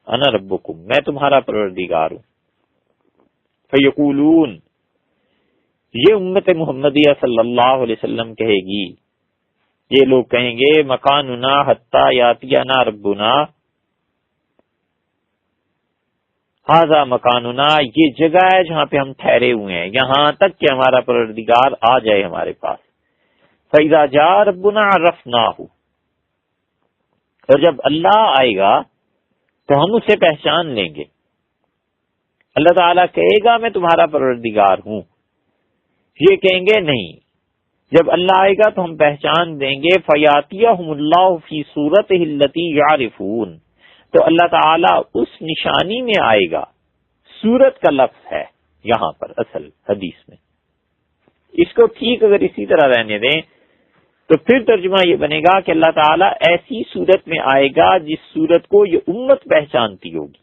انا ربکم، میں تمہارا پروردگار ہوں. فیقولون، یہ امت محمدیہ صلی اللہ علیہ وسلم کہے گی، یہ لوگ کہیں گے مکاننا حتی یاتینا ربنا، ہاذا مکاننا، یہ جگہ ہے جہاں پہ ہم ٹھہرے ہوئے ہیں یہاں تک کہ ہمارا پروردگار آ جائے ہمارے پاس. فَإِذَا جَاءَ رَبُّنَا عَرَفْنَاهُ، اور جب اللہ آئے گا تو ہم اسے پہچان لیں گے. اللہ تعالیٰ کہے گا میں تمہارا پروردگار ہوں، یہ کہیں گے نہیں. جب اللہ آئے گا تو ہم پہچان دیں گے. فَيَأْتِيَهُمُ اللَّهُ فِي صُورَتِهِ الَّتِي يَعْرِفُونَ، تو اللہ تعالیٰ اس نشانی میں آئے گا. صورت کا لفظ ہے یہاں پر اصل حدیث میں. اس کو ٹھیک اگر اسی طرح رہنے دیں تو پھر ترجمہ یہ بنے گا کہ اللہ تعالیٰ ایسی صورت میں آئے گا جس صورت کو یہ امت پہچانتی ہوگی.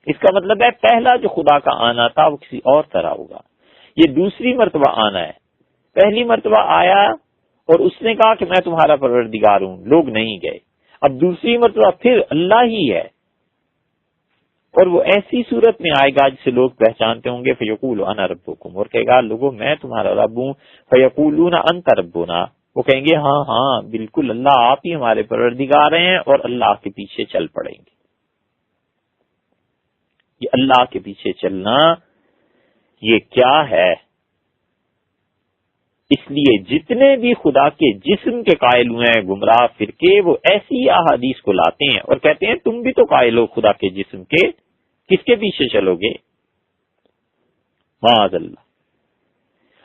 اس کا مطلب ہے پہلا جو خدا کا آنا تھا وہ کسی اور طرح ہوگا. یہ دوسری مرتبہ آنا ہے. پہلی مرتبہ آیا اور اس نے کہا کہ میں تمہارا پروردگار ہوں، لوگ نہیں گئے. اب دوسری مرتبہ پھر اللہ ہی ہے اور وہ ایسی صورت میں آئے گا جسے لوگ پہچانتے ہوں گے. فیقول انا ربکم، اور کہے گا لوگوں میں تمہارا رب ہوں. فیقولون انت ربنا، وہ کہیں گے ہاں ہاں بالکل اللہ آپ ہی ہمارے پروردگار ہیں، اور اللہ کے پیچھے چل پڑیں گے. یہ اللہ کے پیچھے چلنا یہ کیا ہے؟ اس لیے جتنے بھی خدا کے جسم کے قائل ہوئے ہیں گمراہ فرقے، وہ ایسی احادیث کو لاتے ہیں اور کہتے ہیں تم بھی تو قائل ہو خدا کے جسم کے، کس کے پیچھے چلو گے؟ معاذ اللہ.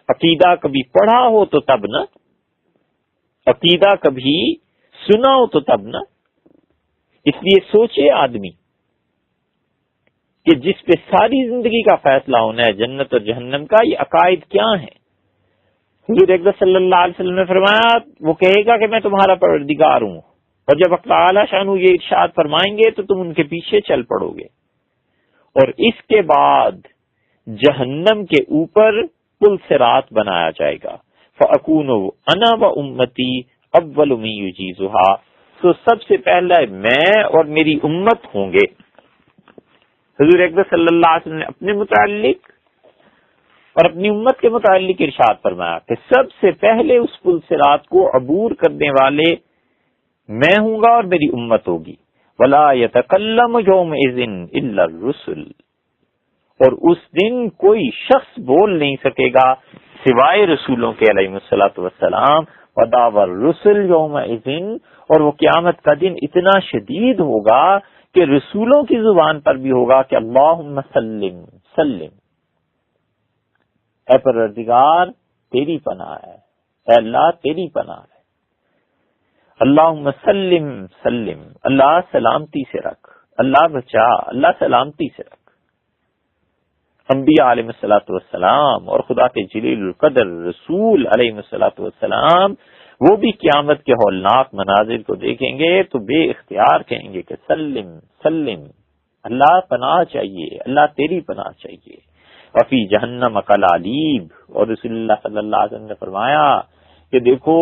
عقیدہ کبھی پڑھا ہو تو تب نہ، عقیدہ کبھی سنا ہو تو تب نہ. اس لیے سوچے آدمی کہ جس پہ ساری زندگی کا فیصلہ ہونا ہے جنت اور جہنم کا، یہ عقائد کیا ہیں؟ حضور اکرم صلی اللہ علیہ وسلم نے فرمایا وہ کہے گا کہ میں تمہارا پروردگار ہوں، اور جب اللہ اعلیٰ شان یہ ارشاد فرمائیں گے تو تم ان کے پیچھے چل پڑو گے. اور اس کے بعد جہنم کے اوپر پل صراط بنایا جائے گا. فَأَكُونُ أَنَا وَأُمَّتِي أَوَّلُ مَن يُجِيزُهَا، تو سب سے پہلے میں اور میری امت ہوں گے. حضور اکرم صلی اللہ علیہ وسلم نے اپنے متعلق اور اپنی امت کے متعلق ارشاد فرمایا کہ سب سے پہلے اس پل صراط کو عبور کرنے والے میں ہوں گا اور میری امت ہوگی. وَلَا يَتَكَلَّمُ يَوْمَئِذٍ إِلَّا الرُّسُلُ، اور اس دن کوئی شخص بول نہیں سکے گا سوائے رسولوں کے علیہ الصلوۃ والسلام. وَدَعْوَى الرُّسُلُ يَوْمَئِذٍ، اور وہ قیامت کا دن اتنا شدید ہوگا کہ رسولوں کی زبان پر بھی ہوگا کہ اللہم سلم سلم، اے پروردگار تیری پناہ ہے، اے اللہ تیری پناہ ہے. اللہم سلم سلم، اللہ سلامتی سے رکھ، اللہ بچا، اللہ سلامتی سے رکھ. انبیاء علیہ الصلوۃ والسلام اور خدا کے جلیل القدر رسول علیہ الصلوۃ والسلام وہ بھی قیامت کے ہولناک مناظر کو دیکھیں گے تو بے اختیار کہیں گے کہ سلم سلم، اللہ پناہ چاہیے، اللہ تیری پناہ چاہیے. وفی جہنم کلالیب، اور رسول اللہ صلی اللہ علیہ وسلم نے فرمایا کہ دیکھو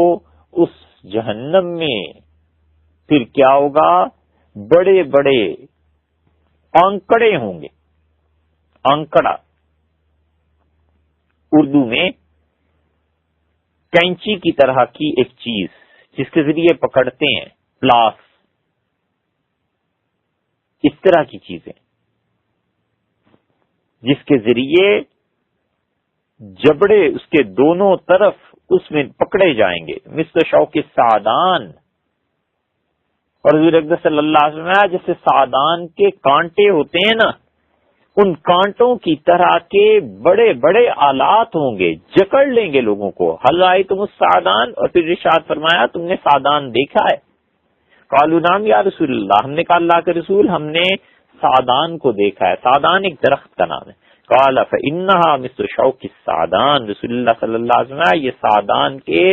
اس جہنم میں پھر کیا ہوگا، بڑے بڑے آنکڑے ہوں گے. آنکڑا اردو میں کینچی کی طرح کی ایک چیز جس کے ذریعے پکڑتے ہیں، پلاس، اس طرح کی چیزیں جس کے ذریعے جبڑے اس کے دونوں طرف اس میں پکڑے جائیں گے، مثل شوک سعدان. اور حضور اکرم صلی اللہ علیہ وسلم جیسے سعدان کے کانٹے ہوتے ہیں نا، ان کانٹوں کی طرح کے بڑے بڑے آلات ہوں گے، جکڑ لیں گے لوگوں کو. حل رأیتم السعدان، اور پھر ارشاد فرمایا تم نے سعدان دیکھا ہے؟ قالوا نعم یا رسول اللہ، ہم نے کہا اللہ کے رسول ہم نے سعدان کو دیکھا ہے. سعدان ایک درخت کا نام ہے. قال فإنها مثل شوك السعدان، رسول اللہ صلی اللہ علیہ وسلم یہ سعدان کے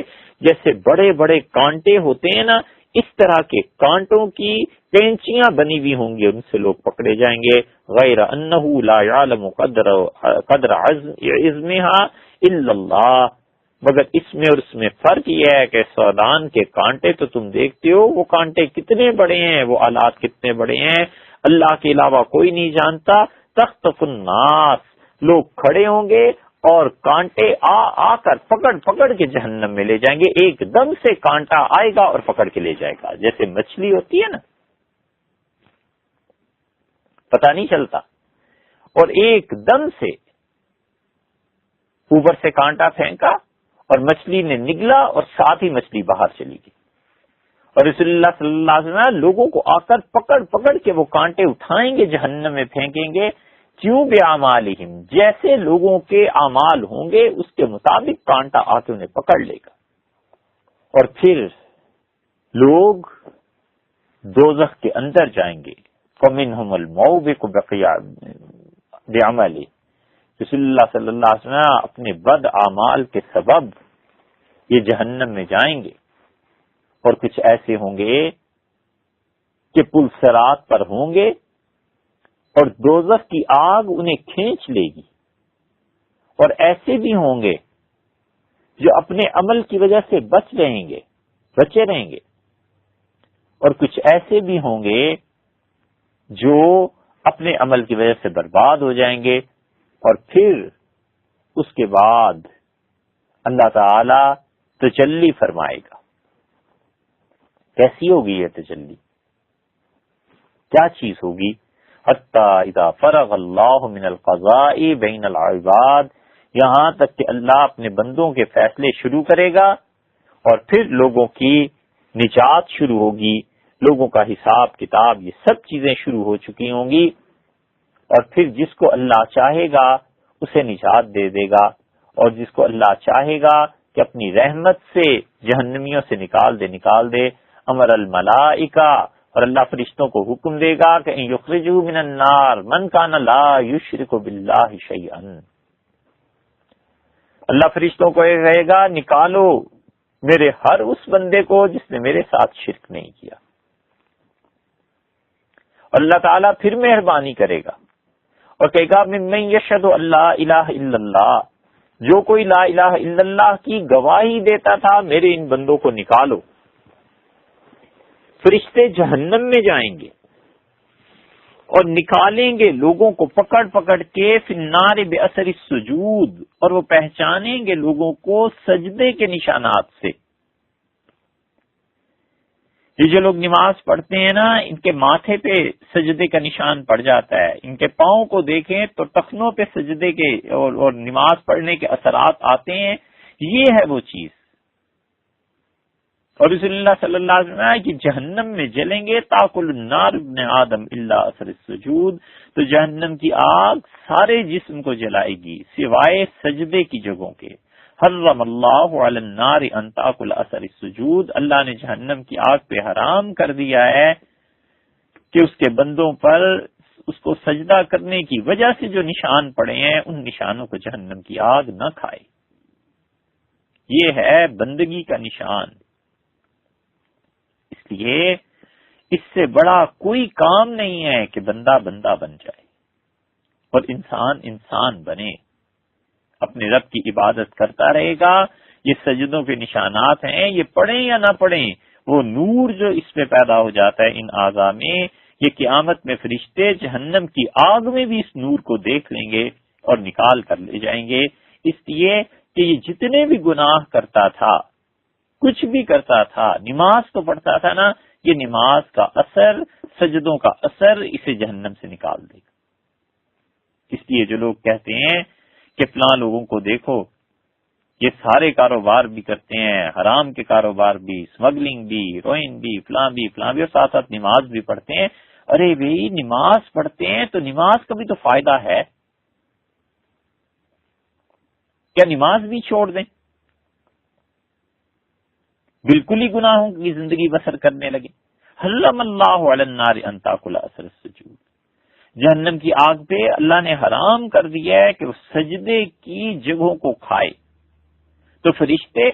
جیسے بڑے بڑے کانٹے ہوتے ہیں نا، اس طرح کے کانٹوں کی کینچیاں بنی ہوئی ہوں گی، ان سے لوگ پکڑے جائیں گے. غیر انہ لا یعلم قدر عظمها الا اللہ، مگر اس میں اور اس میں فرق یہ ہے کہ سعدان کے کانٹے تو تم دیکھتے ہو، وہ کانٹے کتنے بڑے ہیں، وہ آلات کتنے بڑے ہیں، اللہ کے علاوہ کوئی نہیں جانتا. تخطف الناس، لوگ کھڑے ہوں گے اور کانٹے آ کر پکڑ کے جہنم میں لے جائیں گے. ایک دم سے کانٹا آئے گا اور پکڑ کے لے جائے گا، جیسے مچھلی ہوتی ہے نا، پتہ نہیں چلتا، اور ایک دم سے اوپر سے کانٹا پھینکا اور مچھلی نے نگلا اور ساتھ ہی مچھلی باہر چلی گئی. اور رسول اللہ صلی اللہ علیہ وسلم لوگوں کو آ کر پکڑ کے وہ کانٹے اٹھائیں گے، جہنم میں پھینکیں گے. کیوں بِأَعْمَالِهِمْ، جیسے لوگوں کے اعمال ہوں گے اس کے مطابق کانٹا آ کے انہیں پکڑ لے گا. اور پھر لوگ دوزخ کے اندر جائیں گے. فَمِنْهُمُ الْمَوْبِقُ بِعَمَلِهِ، رسول اللہ صلی اللہ علیہ وسلم اپنے بد اعمال کے سبب یہ جہنم میں جائیں گے. اور کچھ ایسے ہوں گے کہ پل صراط پر ہوں گے اور دوزخ کی آگ انہیں کھینچ لے گی. اور ایسے بھی ہوں گے جو اپنے عمل کی وجہ سے بچے رہیں گے. اور کچھ ایسے بھی ہوں گے جو اپنے عمل کی وجہ سے برباد ہو جائیں گے. اور پھر اس کے بعد اللہ تعالی تجلی فرمائے گا. کیسی ہوگی یہ تجلی؟ کیا چیز ہوگی؟ حتی اذا فرغ اللہ من القضاء بین العباد، یہاں تک کہ اللہ اپنے بندوں کے فیصلے شروع کرے گا اور پھر لوگوں کی نجات شروع ہوگی، لوگوں کا حساب کتاب، یہ سب چیزیں شروع ہو چکی ہوں گی. اور پھر جس کو اللہ چاہے گا اسے نجات دے دے گا، اور جس کو اللہ چاہے گا کہ اپنی رحمت سے جہنمیوں سے نکال دے. امر الملائکہ، اور اللہ فرشتوں کو حکم دے گا کہ ان یخرجوا من النار من کان لا یشرک باللہ شیئا. اللہ فرشتوں کو یہ کہے گا نکالو میرے ہر اس بندے کو جس نے میرے ساتھ شرک نہیں کیا. اللہ تعالیٰ پھر مہربانی کرے گا اور کہے گا ممن یشہد اللہ الہ الا اللہ، جو کوئی لا الہ الا اللہ کی گواہی دیتا تھا میرے ان بندوں کو نکالو. فرشتے جہنم میں جائیں گے اور نکالیں گے لوگوں کو پکڑ کے فی النار باثر السجود، اور وہ پہچانیں گے لوگوں کو سجدے کے نشانات سے. یہ جو لوگ نماز پڑھتے ہیں نا، ان کے ماتھے پہ سجدے کا نشان پڑ جاتا ہے، ان کے پاؤں کو دیکھیں تو ٹخنوں پہ سجدے کے اور نماز پڑھنے کے اثرات آتے ہیں. یہ ہے وہ چیز. اور رسول اللہ صلی اللہ علیہ وسلم کہ جہنم میں جلیں گے تاکل النار ابن آدم الا اثر السجود، تو جہنم کی آگ سارے جسم کو جلائے گی سوائے سجدے کی جگہوں کے. حرم اللہ علی النار ان تاکل اثر السجود، اللہ نے جہنم کی آگ پہ حرام کر دیا ہے کہ اس کے بندوں پر اس کو سجدہ کرنے کی وجہ سے جو نشان پڑے ہیں ان نشانوں کو جہنم کی آگ نہ کھائے. یہ ہے بندگی کا نشان. اس لیے اس سے بڑا کوئی کام نہیں ہے کہ بندہ بن جائے اور انسان بنے، اپنے رب کی عبادت کرتا رہے گا. یہ سجدوں کے نشانات ہیں، یہ پڑھیں یا نہ پڑھیں، وہ نور جو اس میں پیدا ہو جاتا ہے ان اعضاء میں، یہ قیامت میں فرشتے جہنم کی آگ میں بھی اس نور کو دیکھ لیں گے اور نکال کر لے جائیں گے. اس لیے کہ یہ جتنے بھی گناہ کرتا تھا، کچھ بھی کرتا تھا، نماز تو پڑھتا تھا نا، یہ نماز کا اثر، سجدوں کا اثر اسے جہنم سے نکال دے گا۔ اس لیے جو لوگ کہتے ہیں کہ فلاں لوگوں کو دیکھو، یہ سارے کاروبار بھی کرتے ہیں، حرام کے کاروبار بھی، اسمگلنگ بھی، ہیروئن بھی، فلاں بھی اور ساتھ ساتھ نماز بھی پڑھتے ہیں۔ ارے بھئی نماز پڑھتے ہیں تو نماز کا بھی تو فائدہ ہے، کیا نماز بھی چھوڑ دیں؟ بالکل ہی گناہوں کی زندگی بسر کرنے لگے۔ حرم اللہ علی النار ان تاکل اثر السجود، جہنم کی آگ پہ اللہ نے حرام کر دیا ہے کہ وہ سجدے کی جگہوں کو کھائے۔ تو فرشتے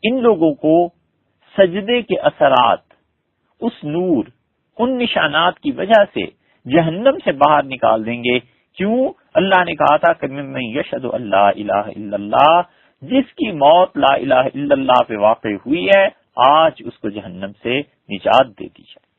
ان لوگوں کو سجدے کے اثرات، اس نور، ان نشانات کی وجہ سے جہنم سے باہر نکال دیں گے۔ کیوں؟ اللہ نے کہا تھا کہ من یشہد اللہ الہ الا اللہ، جس کی موت لا الہ الا اللہ پہ واقع ہوئی ہے، آج اس کو جہنم سے نجات دے دی جائے۔